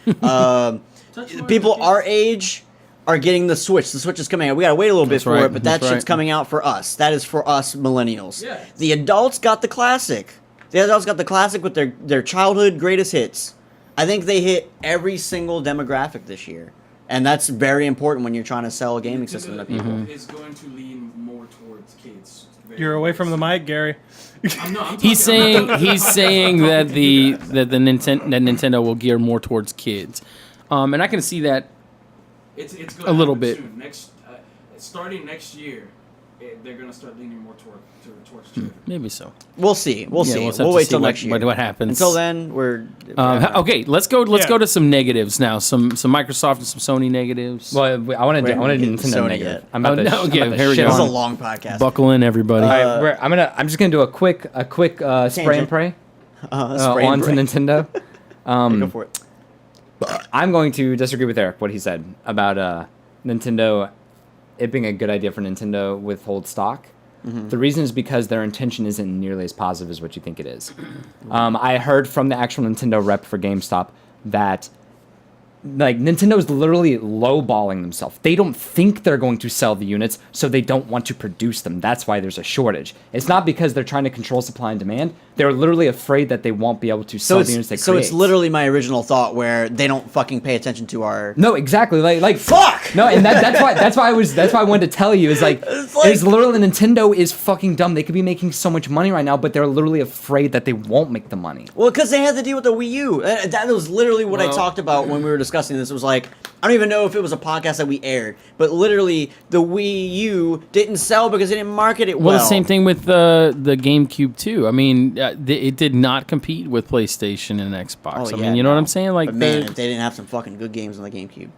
Speaker 1: People our age are getting the Switch. The Switch is coming out. We gotta wait a little bit
Speaker 4: That's
Speaker 1: for
Speaker 4: right,
Speaker 1: it, but that
Speaker 4: that's
Speaker 1: shit's
Speaker 4: right.
Speaker 1: coming out for us. That is for us millennials.
Speaker 5: Yeah.
Speaker 1: The adults got the classic. The adults got the classic with their childhood greatest hits. I think they hit every single demographic this year. And that's very important when you're trying to sell a gaming system to people.
Speaker 5: is going to lean more towards kids.
Speaker 2: You're away from the mic, Gary.
Speaker 4: He's saying that Nintendo will gear more towards kids, and I can see that.
Speaker 5: It's
Speaker 4: A little bit.
Speaker 5: soon. Starting next year, they're gonna start leaning more towards children.
Speaker 4: Maybe so.
Speaker 1: We'll see. We'll see.
Speaker 4: have to
Speaker 1: We'll wait
Speaker 4: see
Speaker 1: till next year.
Speaker 4: what happens.
Speaker 1: Until then, we're
Speaker 4: Okay, let's go. Let's
Speaker 2: Yeah.
Speaker 4: go to some negatives now. Some Microsoft and some Sony negatives.
Speaker 3: Well, I want
Speaker 1: We
Speaker 3: to
Speaker 1: haven't
Speaker 3: do
Speaker 1: get to
Speaker 3: Nintendo
Speaker 1: Sony
Speaker 3: negative.
Speaker 1: yet.
Speaker 3: I'm about
Speaker 4: Oh,
Speaker 3: to.
Speaker 4: no,
Speaker 3: I'm
Speaker 4: okay,
Speaker 3: about to
Speaker 4: here we
Speaker 3: shit
Speaker 4: go.
Speaker 1: This is a
Speaker 3: on-
Speaker 1: long podcast.
Speaker 4: Buckle in, everybody.
Speaker 3: All right, I'm just gonna do a quick spray and
Speaker 1: Tangent.
Speaker 3: pray
Speaker 1: Spray and
Speaker 3: onto
Speaker 1: pray.
Speaker 3: Nintendo.
Speaker 1: Go for it.
Speaker 3: I'm going to disagree with Eric what he said about Nintendo. It being a good idea for Nintendo withhold stock. The reason is because their intention isn't nearly as positive as what you think it is. I heard from the actual Nintendo rep for GameStop that like Nintendo is literally lowballing themselves. They don't think they're going to sell the units, so they don't want to produce them. That's why there's a shortage. It's not because they're trying to control supply and demand. They're literally afraid that they won't be able to sell the units they
Speaker 1: So
Speaker 3: create.
Speaker 1: it's literally my original thought where they don't fucking pay attention to our.
Speaker 3: No, exactly. Like
Speaker 1: Fuck!
Speaker 3: No, and that's why I wanted to tell you is like it's literally Nintendo is fucking dumb. They could be making so much money right now, but they're literally afraid that they won't make the money.
Speaker 1: Well, because they had to deal with the Wii U. That was literally what I
Speaker 4: Well-
Speaker 1: talked about when we were discussing this. It was like, I don't even know if it was a podcast that we aired, but literally the Wii U didn't sell because they didn't market it well.
Speaker 4: Well, the same thing with the GameCube too. I mean, it did not compete with PlayStation and Xbox.
Speaker 1: Oh,
Speaker 4: I
Speaker 1: yeah,
Speaker 4: mean, you know what
Speaker 1: no.
Speaker 4: I'm saying? Like,
Speaker 1: But man, if they didn't have some fucking good games on the GameCube.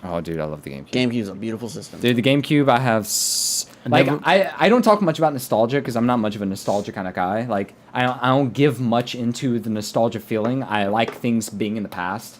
Speaker 3: Oh, dude, I love the GameCube.
Speaker 1: GameCube's a beautiful system.
Speaker 3: Dude, the GameCube, I have
Speaker 4: never-
Speaker 3: I don't talk much about nostalgia because I'm not much of a nostalgia kind of guy. Like I don't give much into the nostalgia feeling. I like things being in the past.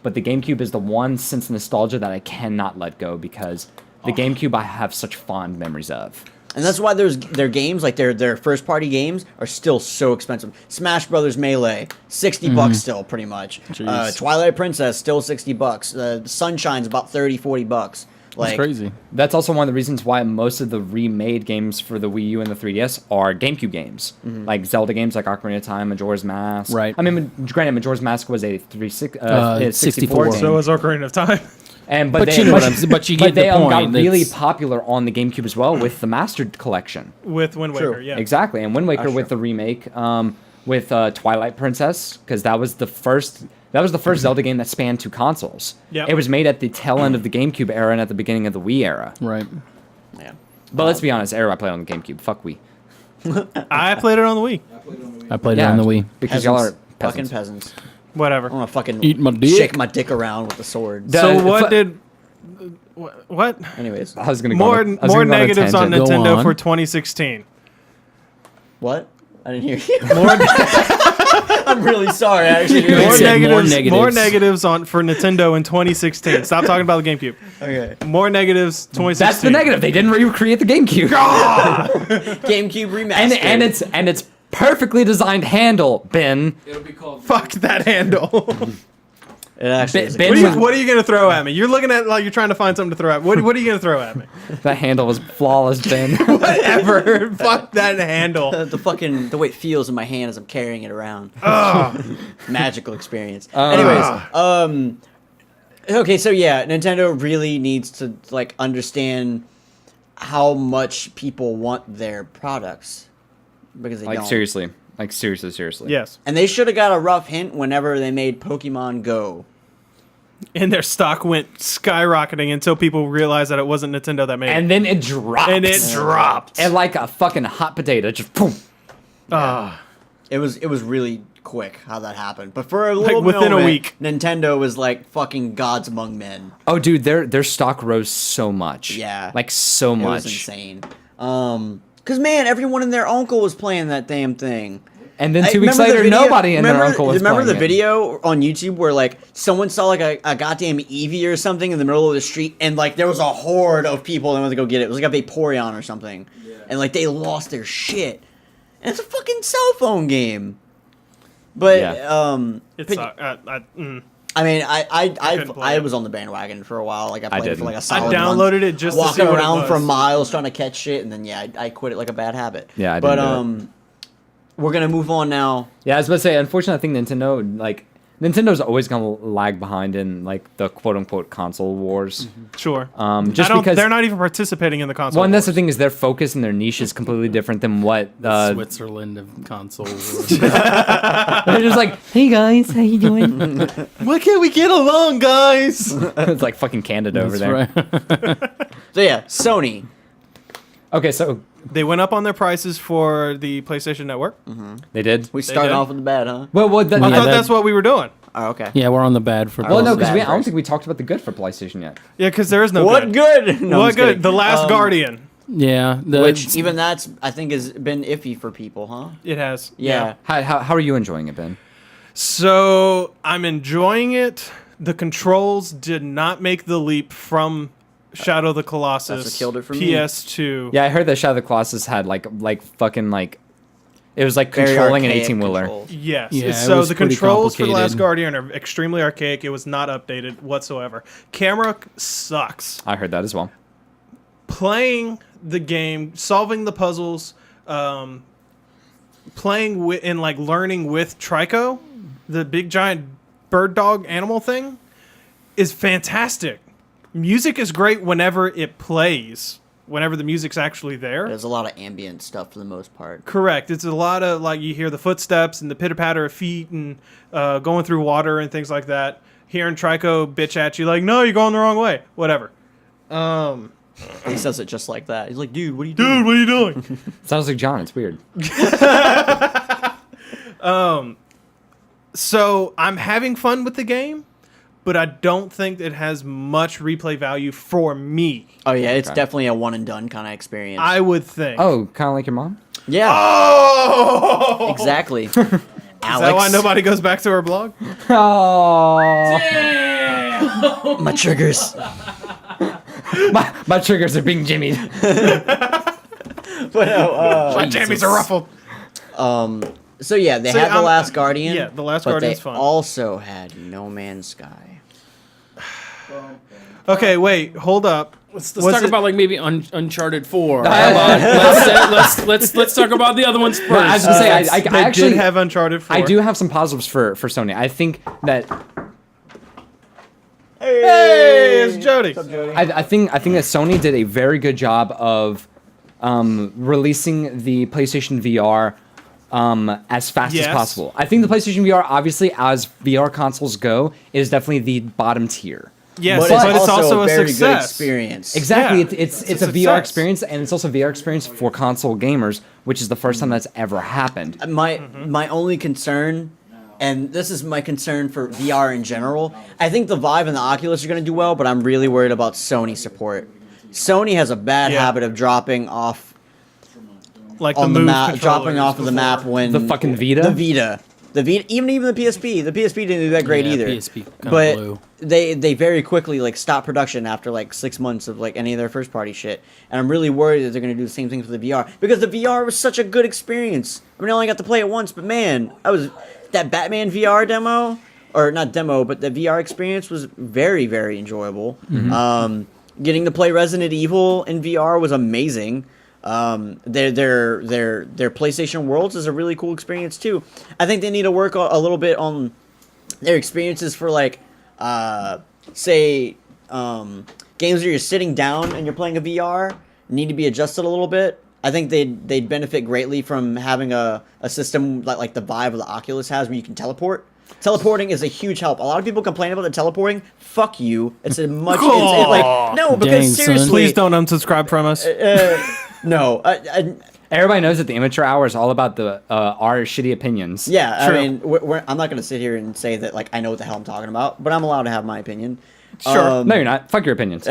Speaker 3: But the GameCube is the one sense of nostalgia that I cannot let go because the GameCube I have such fond memories of.
Speaker 1: And that's why their games, like their first party games, are still so expensive. Smash Brothers Melee, $60 still, pretty much.
Speaker 4: Jeez.
Speaker 1: Twilight Princess, still $60. Sunshine's about $30-$40. Like,
Speaker 4: That's crazy.
Speaker 3: That's also one of the reasons why most of the remade games for the Wii U and the 3DS are GameCube games. Like Zelda games like Ocarina of Time, Majora's Mask.
Speaker 4: Right.
Speaker 3: I mean, granted, Majora's Mask was a 64
Speaker 4: 64.
Speaker 3: game.
Speaker 2: So is Ocarina of Time.
Speaker 4: But you know what I'm saying. But you get
Speaker 3: they
Speaker 4: the point.
Speaker 3: got really
Speaker 4: It's-
Speaker 3: popular on the GameCube as well with the Mastered Collection.
Speaker 2: With Wind Waker,
Speaker 1: True.
Speaker 2: yeah.
Speaker 3: Exactly, and Wind Waker
Speaker 1: That's
Speaker 3: with
Speaker 1: true.
Speaker 3: the remake, with Twilight Princess, because that was the first Zelda game that spanned two consoles.
Speaker 2: Yep.
Speaker 3: It was made at the tail end of the GameCube era and at the beginning of the Wii era.
Speaker 4: Right.
Speaker 1: yeah.
Speaker 3: But let's be honest, era I played on the GameCube. Fuck Wii.
Speaker 2: I played it on the Wii.
Speaker 4: I played it on the Wii.
Speaker 3: because y'all are
Speaker 1: Fucking
Speaker 3: peasants.
Speaker 1: peasants.
Speaker 2: Whatever.
Speaker 1: I want to fucking
Speaker 4: Eat my dick.
Speaker 1: shake my dick around with the sword.
Speaker 3: The-
Speaker 2: So what
Speaker 3: fu-
Speaker 2: did... What?
Speaker 1: Anyways,
Speaker 3: I was gonna
Speaker 2: More
Speaker 3: go on a
Speaker 2: negatives on
Speaker 3: tangent.
Speaker 4: Go
Speaker 2: Nintendo
Speaker 4: on.
Speaker 2: for 2016.
Speaker 1: what? I didn't hear you.
Speaker 2: More,
Speaker 1: I'm really sorry. I actually didn't
Speaker 4: He
Speaker 2: more
Speaker 4: said
Speaker 1: hear
Speaker 4: more
Speaker 2: negatives.
Speaker 4: negatives.
Speaker 2: More negatives on for Nintendo in 2016. Stop talking about the GameCube.
Speaker 1: you. Okay.
Speaker 2: More negatives 2016.
Speaker 3: That's the negative. They didn't recreate the GameCube.
Speaker 1: GameCube remastered.
Speaker 3: and it's perfectly designed handle, Ben.
Speaker 6: It'll be called.
Speaker 2: Fuck that handle.
Speaker 1: It actually is a
Speaker 3: Ben-
Speaker 1: good
Speaker 2: What are,
Speaker 3: Ben-
Speaker 2: you, what are you gonna throw at me? You're looking at like you're trying to find something to throw at me. What are you gonna throw at me?
Speaker 3: That handle was flawless, Ben.
Speaker 2: Whatever. Fuck that handle.
Speaker 1: the way it feels in my hand as I'm carrying it around.
Speaker 2: Ugh.
Speaker 1: Magical experience. Anyways, okay, so yeah, Nintendo really needs to like understand how much people want their products because they
Speaker 3: Like
Speaker 1: don't.
Speaker 3: seriously. Like seriously.
Speaker 2: Yes.
Speaker 1: And they should have got a rough hint whenever they made Pokemon Go.
Speaker 2: And their stock went skyrocketing until people realized that it wasn't Nintendo that made
Speaker 3: And
Speaker 2: it.
Speaker 3: then it dropped.
Speaker 2: And it dropped.
Speaker 3: And like a fucking hot potato, just boom.
Speaker 2: Ah.
Speaker 1: It was really quick how that happened. But for a little
Speaker 2: within a
Speaker 1: moment,
Speaker 2: week.
Speaker 1: Nintendo was like fucking gods among men.
Speaker 3: Oh, dude, their stock rose so much.
Speaker 1: Yeah.
Speaker 3: Like so
Speaker 1: It
Speaker 3: much.
Speaker 1: was insane. Cause man, everyone and their uncle was playing that damn thing.
Speaker 3: And then
Speaker 1: I
Speaker 3: 2 weeks
Speaker 1: remember the
Speaker 3: later,
Speaker 1: video-
Speaker 3: nobody and their
Speaker 1: remember-
Speaker 3: uncle was
Speaker 1: Remember the
Speaker 3: playing it.
Speaker 1: video on YouTube where like someone saw like a goddamn Eevee or something in the middle of the street, and like there was a horde of people that went to go get it. It was like a Vaporeon or something, and like they lost their shit. And it's a fucking cell phone game. But
Speaker 3: Yeah.
Speaker 2: It's
Speaker 1: I mean,
Speaker 2: couldn't play
Speaker 1: I
Speaker 2: it.
Speaker 1: was on the bandwagon for a while. Like I played it for
Speaker 3: didn't.
Speaker 1: like a
Speaker 2: I
Speaker 1: solid
Speaker 2: downloaded
Speaker 1: month,
Speaker 2: it just to see
Speaker 1: walking
Speaker 2: what it
Speaker 1: around
Speaker 2: was.
Speaker 1: for miles trying to catch shit, and then yeah, I quit it like a bad habit.
Speaker 3: Yeah, I
Speaker 1: but
Speaker 3: didn't do it.
Speaker 1: we're gonna move on now.
Speaker 3: Yeah, I was about to say, unfortunately, I think Nintendo's always gonna lag behind in like the quote unquote console wars.
Speaker 2: Sure.
Speaker 3: Just because
Speaker 2: they're not even participating in the console.
Speaker 3: well, and that's the
Speaker 2: wars.
Speaker 3: thing is their focus and their niche is completely different than what
Speaker 4: Switzerland of consoles.
Speaker 3: they're just like, hey guys, how you doing?
Speaker 2: Why can't we get along, guys?
Speaker 3: It's like fucking Canada over there.
Speaker 1: So yeah, Sony.
Speaker 3: Okay, so
Speaker 2: They went up on their prices for the PlayStation Network.
Speaker 3: they did.
Speaker 1: We started
Speaker 2: did?
Speaker 1: off with the bad, huh?
Speaker 3: Well,
Speaker 2: I thought that's what we were doing.
Speaker 1: Oh, okay.
Speaker 4: Yeah, we're on the bad for.
Speaker 3: well, no,
Speaker 1: bad
Speaker 3: because I don't
Speaker 1: first.
Speaker 3: think we talked about the good for PlayStation yet.
Speaker 2: Yeah, because there is no
Speaker 1: What good? No, I'm
Speaker 2: What
Speaker 1: just
Speaker 2: good?
Speaker 1: kidding.
Speaker 2: The Last Guardian.
Speaker 4: Yeah,
Speaker 1: Which even that's I think has been iffy for people, huh?
Speaker 2: It has.
Speaker 1: Yeah.
Speaker 3: How are you enjoying it, Ben?
Speaker 2: So I'm enjoying it. The controls did not make the leap from Shadow of the Colossus.
Speaker 1: That's what killed it for me.
Speaker 2: PS2.
Speaker 3: Yeah, I heard that Shadow of the Colossus had like fucking like it was like
Speaker 1: Very
Speaker 3: controlling an
Speaker 1: archaic
Speaker 3: 18-wheeler.
Speaker 1: controls.
Speaker 2: Yes.
Speaker 4: Yeah, it
Speaker 2: so
Speaker 4: was
Speaker 2: the
Speaker 4: pretty
Speaker 2: controls for The Last
Speaker 4: complicated.
Speaker 2: Guardian are extremely archaic. It was not updated whatsoever. Camera sucks.
Speaker 3: I heard that as well.
Speaker 2: Playing the game, solving the puzzles, playing with and like learning with Trico, the big giant bird dog animal thing, is fantastic. Music is great whenever it plays, whenever the music's actually there.
Speaker 1: There's a lot of ambient stuff for the most part.
Speaker 2: Correct. It's a lot of like you hear the footsteps and the pitter patter of feet and going through water and things like that. Hearing Trico bitch at you like, no, you're going the wrong way. Whatever.
Speaker 1: He says it just like that. He's like, dude, what are you doing?
Speaker 2: Dude, what are you doing?
Speaker 3: Sounds like John. It's weird.
Speaker 2: So I'm having fun with the game, but I don't think it has much replay value for me.
Speaker 1: Oh yeah, it's
Speaker 3: Okay.
Speaker 1: definitely a one and done kind of experience.
Speaker 2: I would think.
Speaker 3: Oh, kind of like your mom.
Speaker 1: yeah,
Speaker 2: Oh!
Speaker 1: exactly.
Speaker 2: Is that why nobody goes back to her blog?
Speaker 3: Oh,
Speaker 1: My triggers.
Speaker 3: my triggers are being jimmied.
Speaker 1: But no,
Speaker 2: My jammies are ruffled.
Speaker 1: so yeah, they
Speaker 2: So,
Speaker 1: had the
Speaker 2: I'm-
Speaker 1: Last Guardian.
Speaker 2: yeah, The Last
Speaker 1: but
Speaker 2: Guardian's
Speaker 1: they
Speaker 2: fun.
Speaker 1: also had No Man's Sky.
Speaker 2: Okay, wait, hold up.
Speaker 4: Let's
Speaker 2: Was
Speaker 4: talk
Speaker 2: it-
Speaker 4: about like maybe Uncharted 4. How about, let's talk about the other ones first.
Speaker 3: I was gonna say, I
Speaker 2: They
Speaker 3: actually
Speaker 2: did have Uncharted 4.
Speaker 3: I do have some positives for Sony. I think that
Speaker 2: Hey, it's Jody.
Speaker 3: I think that Sony did a very good job of releasing the PlayStation VR as fast as
Speaker 2: Yes.
Speaker 3: possible. I think the PlayStation VR, obviously, as VR consoles go, is definitely the bottom tier.
Speaker 2: Yes,
Speaker 1: But
Speaker 2: but,
Speaker 1: it's
Speaker 2: it's also a
Speaker 1: very good
Speaker 2: success.
Speaker 1: experience.
Speaker 3: Exactly,
Speaker 2: Yeah,
Speaker 3: it's
Speaker 2: it's
Speaker 3: a
Speaker 2: a
Speaker 3: VR
Speaker 2: success.
Speaker 3: experience, and it's also a VR experience for console gamers, which is the first time that's ever happened.
Speaker 1: My only concern, and this is my concern for VR in general, I think the Vive and the Oculus are going to do well, but I'm really worried about Sony support. Sony has a bad
Speaker 2: Yeah.
Speaker 1: habit of dropping off
Speaker 2: Like
Speaker 1: on
Speaker 2: the
Speaker 1: the
Speaker 2: Move
Speaker 1: map,
Speaker 2: controllers
Speaker 1: dropping off of the map when
Speaker 3: The fucking Vita?
Speaker 1: The Even the PSP. The PSP didn't do that great
Speaker 4: Yeah,
Speaker 1: either.
Speaker 4: PSP kinda
Speaker 1: but
Speaker 4: blew.
Speaker 1: they very quickly like stopped production after like 6 months of like any of their first party shit. And I'm really worried that they're gonna do the same thing for the VR because the VR was such a good experience. I mean, I only got to play it once, but man, that Batman VR demo, or not demo, but the VR experience was very, very enjoyable. Getting to play Resident Evil in VR was amazing. Their PlayStation Worlds is a really cool experience too. I think they need to work a little bit on their experiences for like, say, games where you're sitting down and you're playing a VR need to be adjusted a little bit. I think they'd benefit greatly from having a system like the Vive or the Oculus has where you can teleport. Teleporting is a huge help. A lot of people complain about the teleporting. Fuck you. It's a much. No, because
Speaker 4: Dang, son.
Speaker 1: seriously,
Speaker 2: Please don't unsubscribe from us.
Speaker 1: no.
Speaker 3: Everybody knows that the Immature Hour is all about our shitty opinions.
Speaker 1: Yeah,
Speaker 2: True.
Speaker 1: I mean, I'm not going to sit here and say that like I know what the hell I'm talking about, but I'm allowed to have my opinion.
Speaker 2: Sure.
Speaker 3: No, you're not. Fuck your opinions.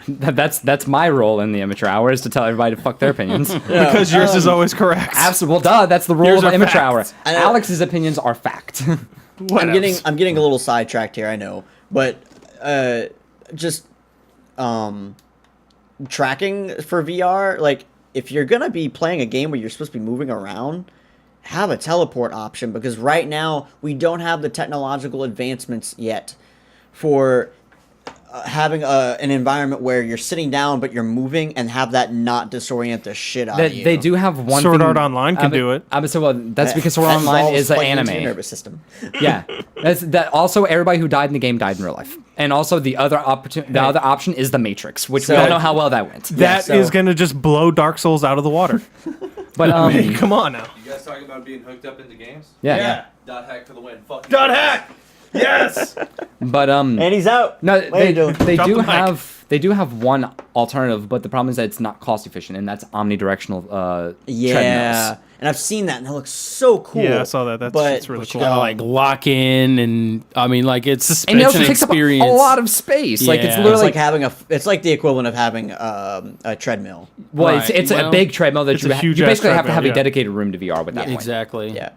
Speaker 3: That's my role in the Immature Hour is to tell everybody to fuck their opinions.
Speaker 2: Because yours is always correct.
Speaker 3: Absolutely. Well, duh. That's the rule
Speaker 2: Yours
Speaker 3: of the
Speaker 2: are
Speaker 3: Immature Hour.
Speaker 2: facts.
Speaker 3: Alex's opinions are fact.
Speaker 1: I'm getting a little sidetracked here, I know, but just tracking for VR, like if you're gonna be playing a game where you're supposed to be moving around, have a teleport option because right now we don't have the technological advancements yet for having an environment where you're sitting down but you're moving and have that not disorient the shit out of you.
Speaker 3: They do have one
Speaker 2: Sword
Speaker 3: thing.
Speaker 2: Art Online can do it.
Speaker 3: So well, that's because Sword
Speaker 1: That
Speaker 3: Art Online
Speaker 1: involves
Speaker 3: is an
Speaker 1: plugging into your
Speaker 3: anime.
Speaker 1: nervous system.
Speaker 3: Yeah, that. Also, everybody who died in the game died in real life. And also, the other option is the Matrix, which we
Speaker 1: So-
Speaker 3: all know how well that went.
Speaker 2: That is
Speaker 1: so-
Speaker 2: going to just blow Dark Souls out of the water.
Speaker 3: But
Speaker 2: Come on now.
Speaker 6: You guys talking about being hooked up into games?
Speaker 3: yeah.
Speaker 6: Dot hack for the win. Fuck.
Speaker 2: Dot hack! Yes!
Speaker 3: But
Speaker 1: And he's out.
Speaker 3: no,
Speaker 1: Later,
Speaker 3: they
Speaker 2: Drop
Speaker 3: do
Speaker 2: the mic.
Speaker 3: have one alternative, but the problem is that it's not cost efficient, and that's omnidirectional
Speaker 1: Yeah,
Speaker 3: treadmills.
Speaker 1: and I've seen that, and it looks so cool.
Speaker 2: Yeah, I saw that. That's really cool.
Speaker 4: Gotta like lock in, and I mean, like it's
Speaker 3: And it also
Speaker 4: an
Speaker 3: takes up
Speaker 4: experience.
Speaker 3: a lot of space. Like it's
Speaker 4: Yeah.
Speaker 3: literally
Speaker 1: It's like the equivalent of having a treadmill.
Speaker 3: well,
Speaker 4: Right.
Speaker 3: it's
Speaker 4: Well,
Speaker 3: a big treadmill that
Speaker 2: it's
Speaker 3: you
Speaker 2: a huge
Speaker 3: you
Speaker 2: ass
Speaker 3: basically have to
Speaker 2: treadmill,
Speaker 3: have a
Speaker 2: yeah.
Speaker 3: dedicated room to VR with that point.
Speaker 4: Exactly.
Speaker 1: Yeah,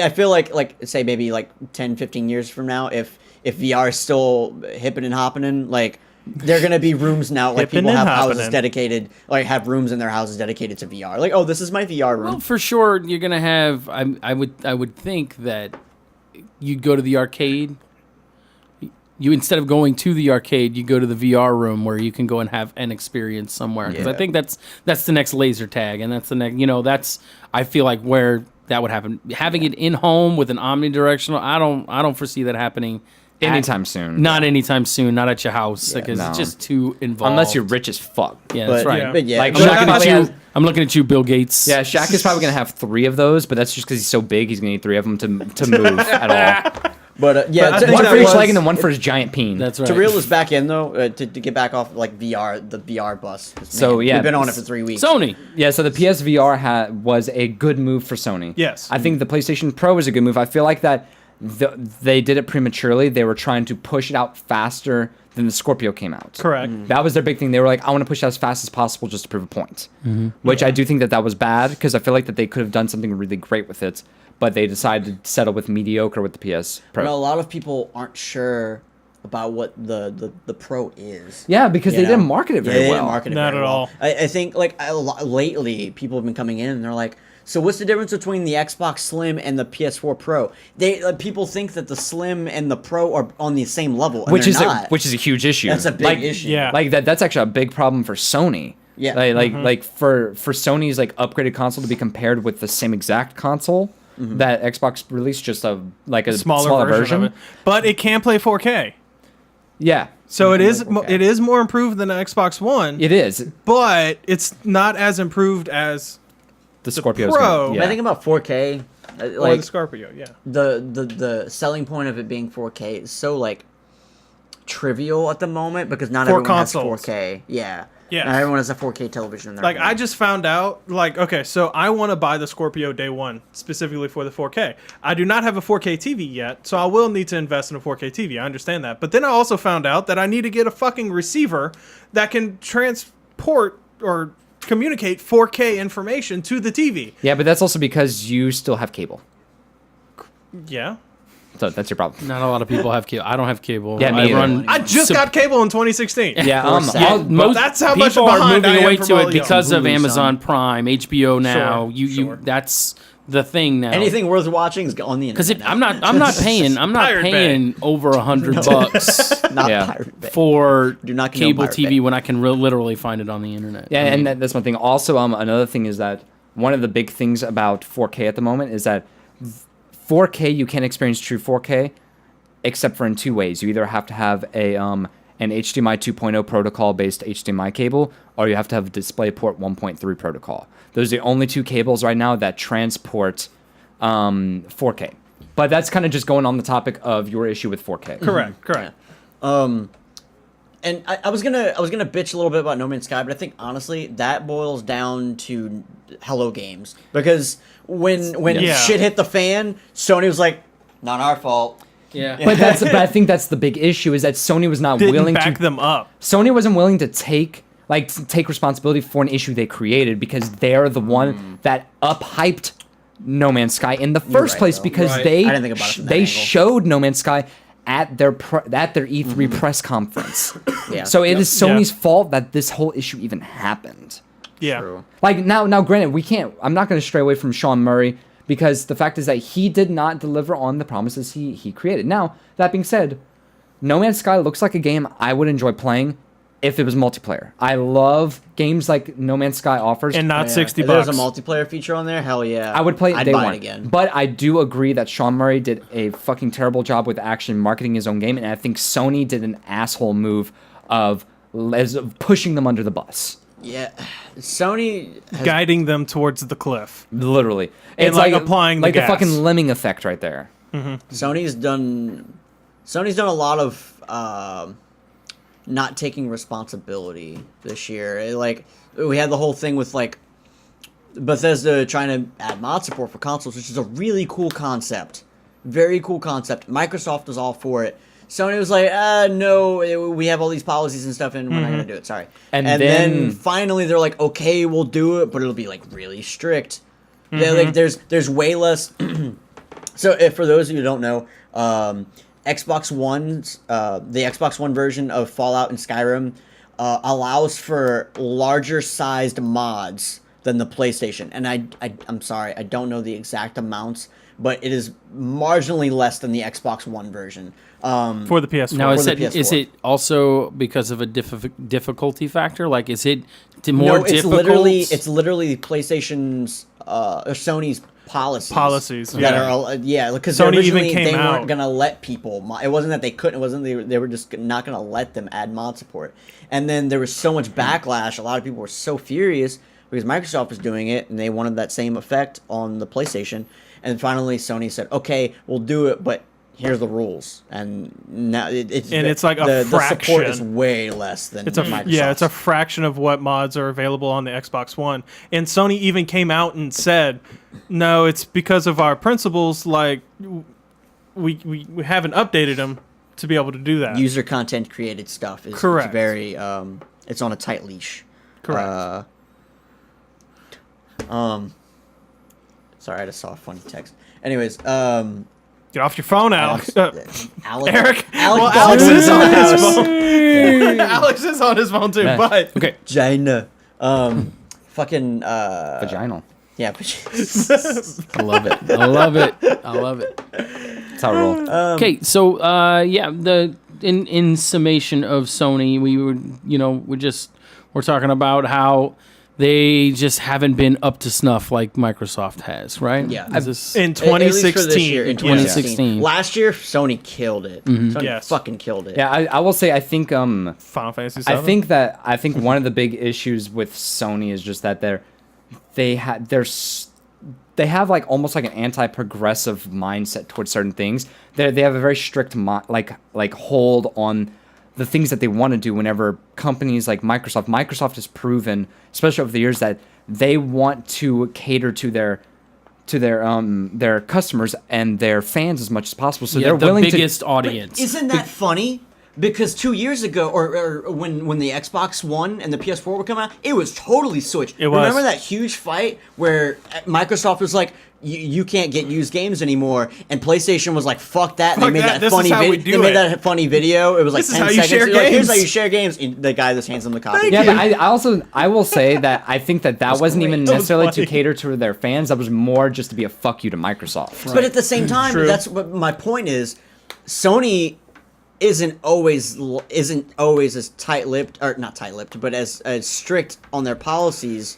Speaker 1: I feel like say maybe like 10, 15 years from now, if VR is still hipping and hopping, like there are gonna be rooms now, like
Speaker 2: Hippin'
Speaker 1: people
Speaker 2: and
Speaker 1: have houses
Speaker 2: happening.
Speaker 1: dedicated, like have rooms in their houses dedicated to VR. Like, oh, this is my VR room.
Speaker 4: Well, for sure, you're gonna have. I would think that you'd go to the arcade. You instead of going to the arcade, you go to the VR room where you can go and have an experience somewhere. Because I
Speaker 1: Yeah.
Speaker 4: think that's the next laser tag, and that's the next. That's I feel like where that would happen. Having it in home with an omnidirectional, I don't foresee that happening
Speaker 3: Anytime soon.
Speaker 4: Not anytime soon. Not at your house because
Speaker 3: no.
Speaker 4: it's just too involved.
Speaker 3: Unless you're rich as fuck.
Speaker 4: Yeah, that's
Speaker 1: but,
Speaker 4: right.
Speaker 1: But yeah,
Speaker 3: Like,
Speaker 4: I'm
Speaker 3: Shaq
Speaker 4: looking, at
Speaker 3: probably
Speaker 4: you,
Speaker 3: has-
Speaker 4: I'm looking at you, Bill Gates.
Speaker 3: Yeah, Shaq is probably gonna have 3 of those, but that's just because he's so big. He's gonna need 3 of them to move at all.
Speaker 1: but yeah,
Speaker 2: But I
Speaker 1: to-
Speaker 2: think
Speaker 3: One
Speaker 2: that
Speaker 3: for each
Speaker 2: was-
Speaker 3: leg and then one for his giant peen.
Speaker 4: That's right.
Speaker 1: to reel this back in though, to get back off like VR, the VR bus. 'Cause,
Speaker 3: So, yeah,
Speaker 1: we've been on it for 3 weeks.
Speaker 4: Sony.
Speaker 3: Yeah, so the PSVR was a good move for Sony.
Speaker 2: Yes.
Speaker 3: I think the PlayStation Pro was a good move. I feel like that they did it prematurely. They were trying to push it out faster than the Scorpio came out.
Speaker 2: Correct.
Speaker 3: That was their big thing. They were like, I want to push it as fast as possible just to prove a point. Which I do think that was bad because I feel like that they could have done something really great with it, but they decided to settle with mediocre with the PS Pro.
Speaker 1: Well, a lot of people aren't sure about what the Pro is.
Speaker 3: Yeah, because
Speaker 1: You
Speaker 3: they
Speaker 1: know?
Speaker 3: didn't market it very
Speaker 1: They
Speaker 3: well.
Speaker 1: didn't market it
Speaker 2: Not
Speaker 1: very
Speaker 2: at
Speaker 1: well.
Speaker 2: all.
Speaker 1: I think like lately people have been coming in and they're like, so what's the difference between the Xbox Slim and the PS4 Pro? People think that the Slim and the Pro are on the same level, and
Speaker 3: which
Speaker 1: they're
Speaker 3: is
Speaker 1: not.
Speaker 3: a huge issue.
Speaker 1: That's a big issue.
Speaker 2: Yeah.
Speaker 3: Like that's actually a big problem for Sony.
Speaker 1: Yeah.
Speaker 3: Like for Sony's like upgraded console to be compared with the same exact console that Xbox released, just a smaller version.
Speaker 2: of it. But it can play 4K.
Speaker 3: Yeah,
Speaker 2: So it is
Speaker 3: Okay.
Speaker 2: it is more improved than the Xbox One,
Speaker 3: it is.
Speaker 2: but it's not as improved as
Speaker 3: The Scorpio's
Speaker 2: Pro.
Speaker 3: gonna-
Speaker 1: I think about 4K,
Speaker 2: or the
Speaker 1: like
Speaker 2: Scorpio, yeah.
Speaker 1: the selling point of it being 4K is so like trivial at the moment because not
Speaker 2: For
Speaker 1: everyone
Speaker 2: consoles.
Speaker 1: has 4K. Yeah.
Speaker 2: Yes.
Speaker 1: Not everyone has a 4K television in their
Speaker 2: Like
Speaker 1: home.
Speaker 2: I just found out, like, okay, so I want to buy the Scorpio day one specifically for the 4K. I do not have a 4K TV yet, so I will need to invest in a 4K TV. I understand that, but then I also found out that I need to get a fucking receiver that can transport or communicate 4K information to the TV.
Speaker 3: Yeah, but that's also because you still have cable.
Speaker 2: Yeah.
Speaker 3: So that's your problem.
Speaker 4: Not a lot of people have cable. I don't have cable.
Speaker 3: Yeah, me
Speaker 4: I
Speaker 3: either.
Speaker 4: run.
Speaker 2: I just got cable in 2016.
Speaker 3: Yeah,
Speaker 4: Most
Speaker 2: That's how much
Speaker 4: people are
Speaker 2: behind I
Speaker 4: moving
Speaker 2: am
Speaker 4: away
Speaker 2: from
Speaker 4: to
Speaker 2: all
Speaker 4: it
Speaker 2: y'all.
Speaker 4: because of
Speaker 1: Hulu,
Speaker 4: Amazon Prime, HBO now.
Speaker 2: Sure, sure.
Speaker 4: That's the thing now.
Speaker 1: Anything worth watching is on the
Speaker 4: Because
Speaker 1: internet.
Speaker 4: I'm not
Speaker 2: Pirate Bay.
Speaker 4: paying over $100
Speaker 1: not
Speaker 3: Yeah.
Speaker 1: Pirate Bay.
Speaker 4: for
Speaker 1: Do not condone
Speaker 4: cable
Speaker 1: Pirate
Speaker 4: TV
Speaker 1: Bay.
Speaker 4: when I can literally find it on the internet.
Speaker 3: Yeah, and that's one thing. Also, another thing is that one of the big things about 4K at the moment is that 4K, you can't experience true 4K except for in two ways. You either have to have an HDMI 2.0 protocol based HDMI cable, or you have to have a DisplayPort 1.3 protocol. Those are the only two cables right now that transport 4K. But that's kind of just going on the topic of your issue with 4K.
Speaker 2: Correct.
Speaker 1: And I was gonna bitch a little bit about No Man's Sky, but I think honestly that boils down to Hello Games, because when
Speaker 2: Yeah.
Speaker 1: shit hit the fan, Sony was like, "Not our fault."
Speaker 4: Yeah.
Speaker 3: But I think that's the big issue is that Sony was not
Speaker 2: Didn't
Speaker 3: willing
Speaker 2: back
Speaker 3: to
Speaker 2: them up.
Speaker 3: Sony wasn't willing to take responsibility for an issue they created because they're the one that uphyped No Man's Sky in the first
Speaker 1: right,
Speaker 3: place
Speaker 1: though.
Speaker 3: because
Speaker 4: Right.
Speaker 3: they
Speaker 1: I didn't think about it from that
Speaker 3: they
Speaker 1: angle.
Speaker 3: showed No Man's Sky at their E3 press conference.
Speaker 1: Yeah.
Speaker 3: So it is
Speaker 2: Yeah.
Speaker 3: Sony's fault that this whole issue even happened.
Speaker 2: Yeah.
Speaker 1: True.
Speaker 3: Like now granted, I'm not going to stray away from Sean Murray because the fact is that he did not deliver on the promises he created. Now, that being said, No Man's Sky looks like a game I would enjoy playing if it was multiplayer. I love games like No Man's Sky offers.
Speaker 2: And not
Speaker 1: Yeah.
Speaker 2: $60.
Speaker 1: If there's a multiplayer feature on there, hell yeah.
Speaker 3: I would play it
Speaker 1: I'd
Speaker 3: day
Speaker 1: buy
Speaker 3: one.
Speaker 1: it again.
Speaker 3: But I do agree that Sean Murray did a fucking terrible job with actually marketing his own game, and I think Sony did an asshole move of pushing them under the bus.
Speaker 1: Yeah, Sony has
Speaker 2: Guiding them towards the cliff.
Speaker 3: Literally.
Speaker 2: And, like, applying the
Speaker 3: the
Speaker 2: gas.
Speaker 3: fucking lemming effect right there.
Speaker 1: Sony's done a lot of not taking responsibility this year. Like we had the whole thing with like Bethesda trying to add mod support for consoles, which is a really cool concept. Very cool concept. Microsoft was all for it. Sony was like, no, we have all these policies and stuff, and we're not going to do it. Sorry.
Speaker 3: And
Speaker 1: then
Speaker 3: then-
Speaker 1: finally they're like, okay, we'll do it, but it'll be like really strict. Like there's way less. So if for those of you who don't know, Xbox One's the Xbox One version of Fallout and Skyrim allows for larger sized mods than the PlayStation. And I'm sorry, I don't know the exact amounts, but it is marginally less than the Xbox One version.
Speaker 2: For the PS4.
Speaker 4: Now,
Speaker 1: For
Speaker 4: is
Speaker 1: the
Speaker 4: it
Speaker 1: PS4.
Speaker 4: also because of a difficulty factor? Like, is it more
Speaker 1: No, it's
Speaker 4: difficult?
Speaker 1: literally PlayStation's or Sony's policies
Speaker 2: yeah.
Speaker 1: that are because
Speaker 2: Sony
Speaker 1: originally
Speaker 2: even came
Speaker 1: they weren't
Speaker 2: out.
Speaker 1: gonna let people. It wasn't that they couldn't. It wasn't they were just not gonna let them add mod support. And then there was so much backlash. A lot of people were so furious because Microsoft was doing it and they wanted that same effect on the PlayStation. And finally, Sony said, "Okay, we'll do it, but here's the rules." And now
Speaker 2: it's like a
Speaker 1: the support is
Speaker 2: fraction.
Speaker 1: way less than
Speaker 2: It's a
Speaker 1: Microsoft's.
Speaker 2: yeah, it's a fraction of what mods are available on the Xbox One. And Sony even came out and said, "No, it's because of our principles. Like, we haven't updated them to be able to do that."
Speaker 1: user content created stuff is
Speaker 2: Correct.
Speaker 1: It's very it's on a tight leash.
Speaker 2: Correct.
Speaker 1: Sorry, I just saw a funny text. Anyways,
Speaker 2: Get off your phone, Alex.
Speaker 1: Alex,
Speaker 2: Eric.
Speaker 1: Alex,
Speaker 2: Well, Alex
Speaker 1: Baldwin's
Speaker 2: is
Speaker 1: in
Speaker 2: on
Speaker 1: the
Speaker 2: his
Speaker 1: house.
Speaker 2: phone. Alex is on his phone too.
Speaker 3: Yeah.
Speaker 2: But
Speaker 4: Okay.
Speaker 1: Vagina. Fucking
Speaker 3: Vaginal.
Speaker 1: yeah.
Speaker 4: I love it. I love it. I love it.
Speaker 3: That's how I roll.
Speaker 4: Okay, so yeah, in summation of Sony, we're talking about how they just haven't been up to snuff like Microsoft has, right?
Speaker 1: Yeah.
Speaker 4: Is this-
Speaker 2: in
Speaker 1: At least for this
Speaker 2: 2016.
Speaker 1: year, in
Speaker 2: yes.
Speaker 1: 2016. Last year, Sony killed it. Sony
Speaker 2: Yes.
Speaker 1: fucking killed it.
Speaker 3: Yeah, I will say I think
Speaker 2: Final Fantasy VII.
Speaker 3: I think one of the big issues with Sony is just that they have like almost like an anti-progressive mindset towards certain things. They have a very strict like hold on the things that they want to do. Whenever companies like Microsoft has proven, especially over the years, that they want to cater to their customers and their fans as much as possible. So
Speaker 4: yeah,
Speaker 3: they're
Speaker 4: the
Speaker 3: willing
Speaker 4: biggest audience.
Speaker 1: Isn't that funny? Because 2 years ago, or when the Xbox One and the PS4 were coming out, it was totally switched.
Speaker 2: It was.
Speaker 1: Remember that huge fight where Microsoft was like, you can't get used games anymore, and PlayStation was like, "Fuck that!" And
Speaker 2: Fuck
Speaker 1: they made
Speaker 2: that,
Speaker 1: that
Speaker 2: this
Speaker 1: funny
Speaker 2: is how we
Speaker 1: video.
Speaker 2: do
Speaker 1: They made
Speaker 2: it.
Speaker 1: that funny video. It was like
Speaker 2: This is
Speaker 1: 10
Speaker 2: how you
Speaker 1: seconds.
Speaker 2: share
Speaker 1: They're like, here's how
Speaker 2: games.
Speaker 1: you share games. And the guy just hands them the copy.
Speaker 3: Yeah, but I will say that I think that wasn't even
Speaker 1: great. That
Speaker 2: was
Speaker 3: necessarily to
Speaker 2: funny.
Speaker 3: cater to their fans. That was more just to be a fuck you to Microsoft.
Speaker 1: But at the same time,
Speaker 2: True.
Speaker 1: that's what my point is. Sony isn't always as tight-lipped, or not tight-lipped, but as strict on their policies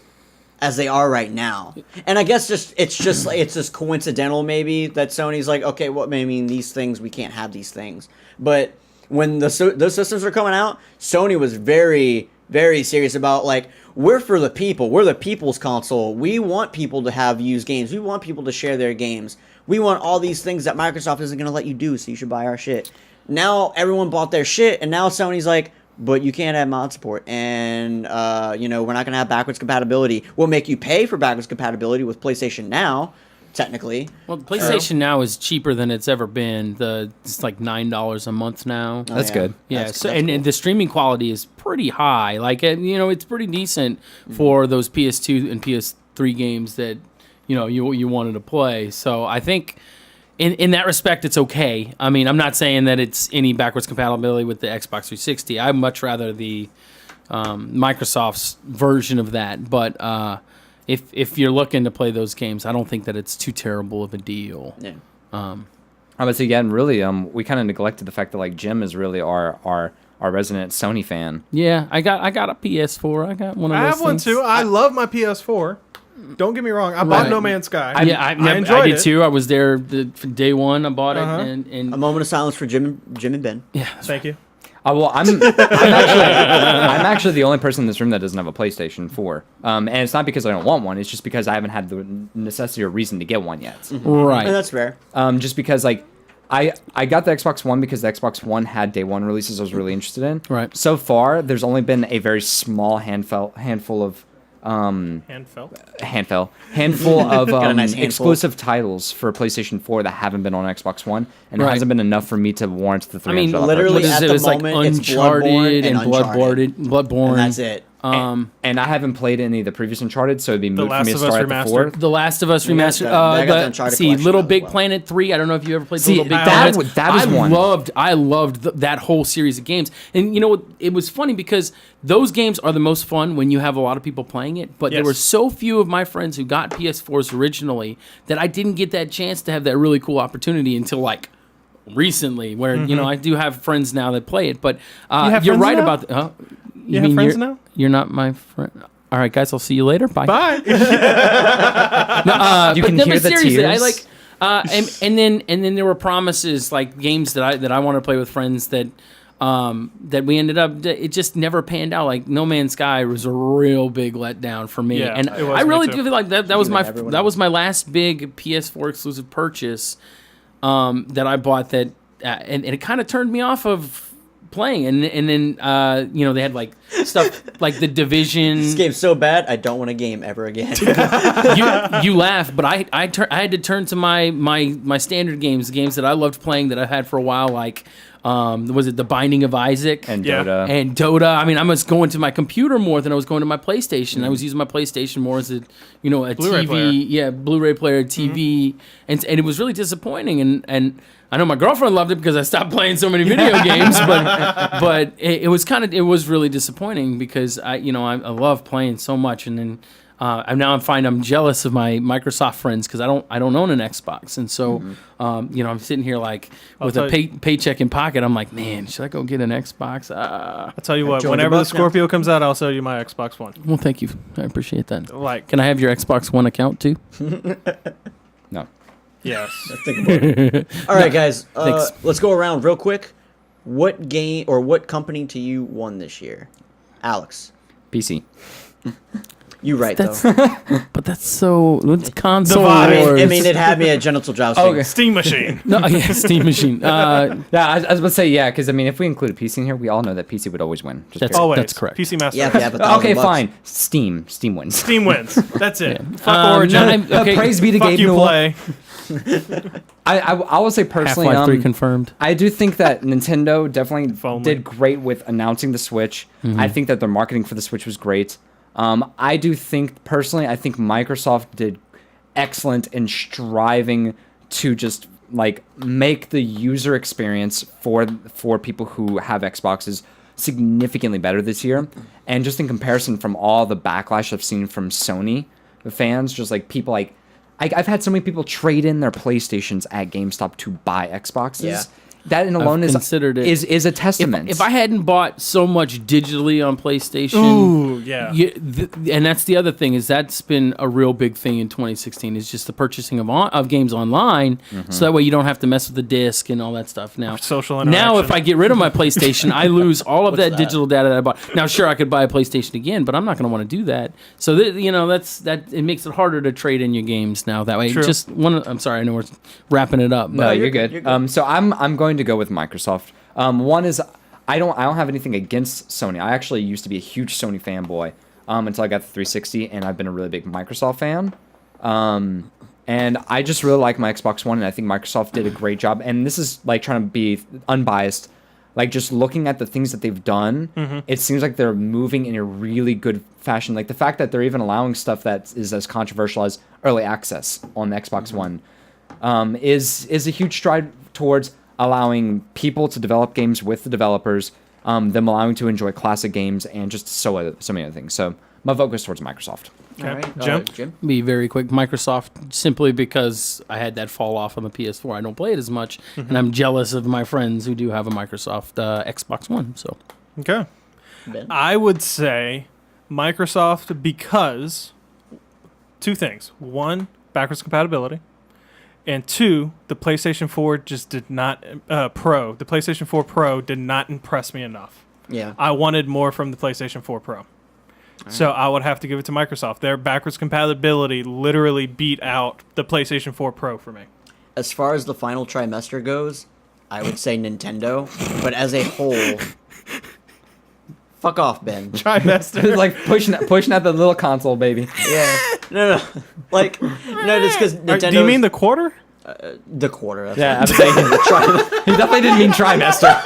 Speaker 1: as they are right now. And I guess it's just coincidental maybe that Sony's like, okay, well, I mean, these things, we can't have these things. But when those systems were coming out, Sony was very, very serious about, like, we're for the people. We're the people's console. We want people to have used games. We want people to share their games. We want all these things that Microsoft isn't going to let you do, so you should buy our shit. Now everyone bought their shit, and now Sony's like, but you can't have mod support, and we're not going to have backwards compatibility. We'll make you pay for backwards compatibility with PlayStation Now, technically.
Speaker 4: Well, PlayStation Now is cheaper than it's ever been. It's like $9 a month now.
Speaker 1: Oh,
Speaker 3: That's good.
Speaker 4: Yeah,
Speaker 1: That's
Speaker 4: and
Speaker 1: cool.
Speaker 4: the streaming quality is pretty high. Like, it's pretty decent for those PS2 and PS3 games that, you wanted to play. So I think in that respect, it's okay. I mean, I'm not saying that it's any backwards compatibility with the Xbox 360. I'd much rather the Microsoft's version of that. But if you're looking to play those games, I don't think that it's too terrible of a deal.
Speaker 1: Yeah.
Speaker 3: I would say again, really, we kind of neglected the fact that like Jim is really our resident Sony fan.
Speaker 4: Yeah, I got a PS4. I got one of
Speaker 2: I
Speaker 4: those
Speaker 2: have one
Speaker 4: things.
Speaker 2: too. I love my PS4. Don't get me wrong. I bought
Speaker 4: Right.
Speaker 2: No Man's Sky.
Speaker 4: I
Speaker 2: enjoyed
Speaker 4: did
Speaker 2: it.
Speaker 4: too. I was there from day one. I bought it,
Speaker 2: Uh-huh.
Speaker 4: and
Speaker 1: A moment of silence for Jim and Ben.
Speaker 4: yeah,
Speaker 2: Thank you.
Speaker 3: Well, I'm actually the only person in this room that doesn't have a PlayStation 4, and it's not because I don't want one. It's just because I haven't had the necessity or reason to get one yet.
Speaker 4: right.
Speaker 1: And that's fair.
Speaker 3: Just because like I got the Xbox One because the Xbox One had day one releases I was really interested in.
Speaker 4: Right.
Speaker 3: So far, there's only been a very small handful of
Speaker 2: Handful.
Speaker 3: handful of
Speaker 1: Got a nice handful.
Speaker 3: exclusive titles for PlayStation 4 that haven't been on Xbox One, and it
Speaker 4: Right.
Speaker 3: hasn't been enough for me to warrant the $300.
Speaker 4: I mean,
Speaker 1: literally
Speaker 4: what is
Speaker 1: at
Speaker 4: it?
Speaker 1: the
Speaker 4: It's like
Speaker 1: moment, it's
Speaker 4: Uncharted
Speaker 1: Bloodborne
Speaker 4: and
Speaker 1: and Uncharted.
Speaker 4: Bloodborne.
Speaker 1: And that's it.
Speaker 3: And I haven't played any of the previous Uncharted, so it'd be moot for
Speaker 2: Last
Speaker 3: me to
Speaker 2: of Us
Speaker 3: start at the
Speaker 2: Remastered.
Speaker 3: fourth.
Speaker 4: The Last of Us remastered.
Speaker 1: I got the Uncharted collection
Speaker 4: Little
Speaker 1: as
Speaker 4: Big
Speaker 1: well.
Speaker 4: Planet 3. I don't know if you ever played
Speaker 3: See,
Speaker 4: Little Big
Speaker 3: that
Speaker 4: Planet.
Speaker 3: was one.
Speaker 4: I loved that whole series of games. And you know what? It was funny because those games are the most fun when you have a lot of people playing it. But there
Speaker 2: Yes.
Speaker 4: were so few of my friends who got PS4s originally that I didn't get that chance to have that really cool opportunity until like recently, where I do have friends now that play it. But
Speaker 2: have
Speaker 4: you're
Speaker 2: friends
Speaker 4: right
Speaker 2: now?
Speaker 4: about the,
Speaker 2: You have friends
Speaker 4: you're,
Speaker 2: now?
Speaker 4: You're not my friend. All right, guys. I'll see you later. Bye.
Speaker 2: Bye.
Speaker 3: You can hear the
Speaker 4: seriously, I
Speaker 3: tears.
Speaker 4: like, and then there were promises like games that I want to play with friends that we ended up it just never panned out. Like No Man's Sky was a real big letdown for me,
Speaker 2: Yeah,
Speaker 4: and
Speaker 2: it was
Speaker 4: I
Speaker 2: me
Speaker 4: really
Speaker 2: too.
Speaker 4: do feel like that was
Speaker 1: Even everyone
Speaker 4: that was
Speaker 1: else.
Speaker 4: my last big PS4 exclusive purchase that I bought that and it kind of turned me off of playing, and then they had like stuff like The Division.
Speaker 1: This game's so bad, I don't want a game ever again.
Speaker 4: you laugh, but I had to turn to my standard games, the games that I loved playing that I had for a while, like was it The Binding of Isaac
Speaker 3: and
Speaker 2: Yeah.
Speaker 3: Dota.
Speaker 4: and Dota. I mean, I was going to my computer more than I was going to my PlayStation. I was using my PlayStation more as a
Speaker 2: Blu-ray
Speaker 4: TV,
Speaker 2: player.
Speaker 4: Blu-ray player, TV, and it was really disappointing. And I know my girlfriend loved it because I stopped playing so many video games, but it was really disappointing because I love playing so much, and then I'm jealous of my Microsoft friends because I don't own an Xbox, and so I'm sitting here like with a
Speaker 2: tell you-
Speaker 4: paycheck in pocket. I'm like, man, should I go get an Xbox?
Speaker 2: I'll tell you what.
Speaker 1: Join the
Speaker 2: Whenever the
Speaker 1: buck now.
Speaker 2: Scorpio comes out, I'll sell you my Xbox One.
Speaker 4: Well, thank you, I appreciate that.
Speaker 2: Like,
Speaker 4: Can I have your Xbox One account too?
Speaker 3: No.
Speaker 2: yes.
Speaker 1: All right, guys.
Speaker 4: Thanks.
Speaker 1: Let's go around real quick. What game or what company to you won this year? Alex.
Speaker 3: PC.
Speaker 1: You right,
Speaker 4: That's
Speaker 1: though.
Speaker 4: but that's so it's console
Speaker 2: Divided.
Speaker 4: wars.
Speaker 1: I mean, it had me at genital jousting.
Speaker 3: Okay.
Speaker 2: Steam Machine.
Speaker 4: no, yeah, Steam Machine.
Speaker 3: Yeah, I was about to say yeah, because I mean, if we include a PC in here, we all know that PC would always win. Just
Speaker 4: That's-
Speaker 3: period.
Speaker 2: Always.
Speaker 4: That's correct.
Speaker 2: PC Master
Speaker 1: Yeah,
Speaker 2: Race.
Speaker 1: if you have $1,000
Speaker 3: Okay,
Speaker 1: bucks.
Speaker 3: fine. Steam wins.
Speaker 2: Steam wins. That's it. Fuck
Speaker 4: Um,
Speaker 2: Origin.
Speaker 4: no, okay.
Speaker 3: Praise be to
Speaker 2: Fuck
Speaker 3: Gabe
Speaker 2: you,
Speaker 3: Newell.
Speaker 2: Play.
Speaker 3: I will say personally,
Speaker 4: Half-Life 3 confirmed.
Speaker 3: I do think that Nintendo definitely
Speaker 2: only.
Speaker 3: did great with announcing the Switch. I think that their marketing for the Switch was great. I do think personally, I think Microsoft did excellent in striving to just like make the user experience for people who have Xboxes significantly better this year. And just in comparison from all the backlash I've seen from Sony fans, just like people like I've had so many people trade in their PlayStations at GameStop to buy Xboxes.
Speaker 1: Yeah.
Speaker 3: That in alone
Speaker 4: considered it.
Speaker 3: is a testament.
Speaker 4: If I hadn't bought so much digitally on PlayStation,
Speaker 2: Ooh, yeah.
Speaker 4: and that's the other thing is that's been a real big thing in 2016 is just the purchasing of games online, so that way you don't have to mess with the disc and all that stuff. Now,
Speaker 2: Social
Speaker 4: now if
Speaker 2: interaction.
Speaker 4: I get rid of my PlayStation, I lose all of that
Speaker 1: that?
Speaker 4: digital data that I bought. Now, sure, I could buy a PlayStation again, but I'm not going to want to do that. So it makes it harder to trade in your games now that way.
Speaker 2: True.
Speaker 4: I'm sorry, I know we're wrapping it up,
Speaker 3: No,
Speaker 4: but
Speaker 3: you're good.
Speaker 1: You're good.
Speaker 3: So I'm going to go with Microsoft. One is I don't have anything against Sony. I actually used to be a huge Sony fanboy until I got the 360, and I've been a really big Microsoft fan. And I just really like my Xbox One, and I think Microsoft did a great job. And this is like trying to be unbiased. Like just looking at the things that they've done, it seems like they're moving in a really good fashion. Like the fact that they're even allowing stuff that is as controversial as early access on the Xbox One is a huge stride towards allowing people to develop games with the developers, them allowing to enjoy classic games, and just so many other things. So my vote goes towards Microsoft.
Speaker 2: Okay.
Speaker 1: All right,
Speaker 2: Jim?
Speaker 1: Jim.
Speaker 4: be very quick. Microsoft, simply because I had that fall off on the PS4. I don't play it as much, and I'm jealous of my friends who do have a Microsoft Xbox One. So
Speaker 2: Okay.
Speaker 1: Ben.
Speaker 2: I would say Microsoft because two things. One, backwards compatibility. And two, the PlayStation 4 just did not the PlayStation 4 Pro did not impress me enough.
Speaker 1: Yeah.
Speaker 2: I wanted more from the PlayStation 4 Pro. So I would have to give it to Microsoft. Their backwards compatibility literally beat out the PlayStation 4 Pro for me.
Speaker 1: As far as the final trimester goes, I would say Nintendo, but as a whole, fuck off, Ben.
Speaker 2: Trimester.
Speaker 3: It's like pushing at the little console, baby.
Speaker 1: Yeah. No. Like, no, just because Nintendo.
Speaker 2: Do you mean the quarter?
Speaker 1: the quarter? That's
Speaker 3: Yeah,
Speaker 1: what
Speaker 3: I'm saying he definitely didn't mean trimester.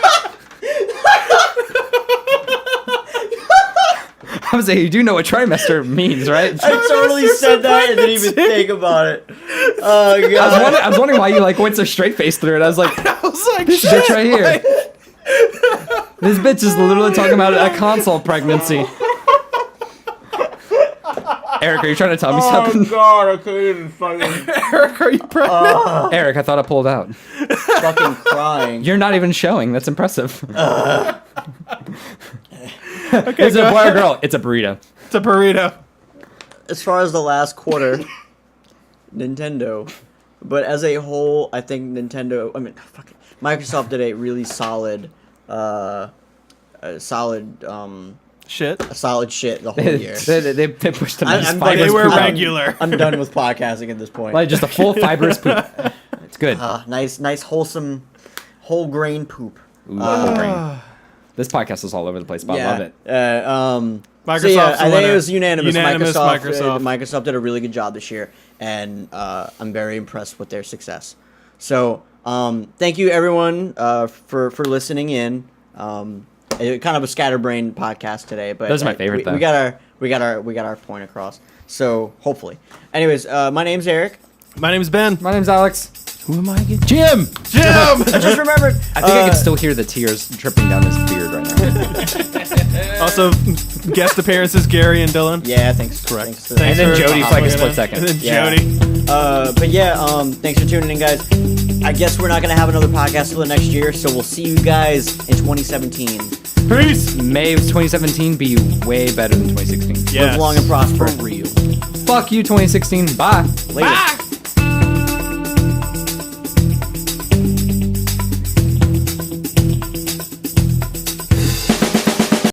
Speaker 3: I was saying you do know what trimester means, right?
Speaker 1: I totally said that and didn't even think about it. Oh god.
Speaker 3: I was wondering why you like went so straight faced through it. I was like,
Speaker 2: I was like,
Speaker 3: this bitch right here. This bitch is literally talking about a console pregnancy. Eric, are you trying to tell me something?
Speaker 1: god, I can't even fucking.
Speaker 2: Eric, are you pregnant?
Speaker 3: Eric, I thought I pulled out.
Speaker 1: Fucking crying.
Speaker 3: You're not even showing. That's impressive.
Speaker 2: Okay,
Speaker 3: Is it a boy or girl? It's a burrito.
Speaker 2: It's a burrito.
Speaker 1: As far as the last quarter, Nintendo. But as a whole, I think Microsoft did a really solid
Speaker 2: Shit.
Speaker 1: shit the whole year.
Speaker 3: they pushed a nice
Speaker 1: I'm
Speaker 3: fibrous
Speaker 2: They were
Speaker 3: poop.
Speaker 2: regular.
Speaker 1: I'm done with podcasting at this point.
Speaker 3: Like just a full fibrous poop. It's good.
Speaker 1: Nice, wholesome, whole grain poop.
Speaker 3: Ooh, whole grain. This podcast is all over the place, but I love it.
Speaker 2: Microsoft's
Speaker 1: So yeah, I
Speaker 2: the
Speaker 1: think
Speaker 2: winner.
Speaker 1: it was unanimous. Microsoft.
Speaker 2: Microsoft.
Speaker 1: Microsoft did a really good job this year, and I'm very impressed with their success. So thank you everyone for listening in. Kind of a scatterbrained podcast today, but
Speaker 3: Those are my favorite,
Speaker 1: we got our point across. So hopefully, anyways, my name's Eric.
Speaker 2: My name's Ben.
Speaker 3: My name's Alex.
Speaker 4: who am I again? Jim.
Speaker 2: Jim!
Speaker 1: I just remembered.
Speaker 3: I think I can still hear the tears dripping down his beard right now.
Speaker 2: Also, guest appearances, Gary and Dylan.
Speaker 1: Yeah, thanks.
Speaker 4: Correct.
Speaker 1: Thanks to
Speaker 3: And then
Speaker 2: for
Speaker 3: Jody for like a
Speaker 2: hopping
Speaker 3: split
Speaker 2: in.
Speaker 3: second.
Speaker 2: And then
Speaker 1: Yeah.
Speaker 2: Jody.
Speaker 1: But yeah, thanks for tuning in, guys. I guess we're not gonna have another podcast till the next year, so we'll see you guys in 2017.
Speaker 2: Peace!
Speaker 3: May of 2017 be way better than 2016.
Speaker 2: Yes.
Speaker 1: Live long and prosper.
Speaker 4: For real.
Speaker 3: Fuck you, 2016. Bye.
Speaker 1: Later.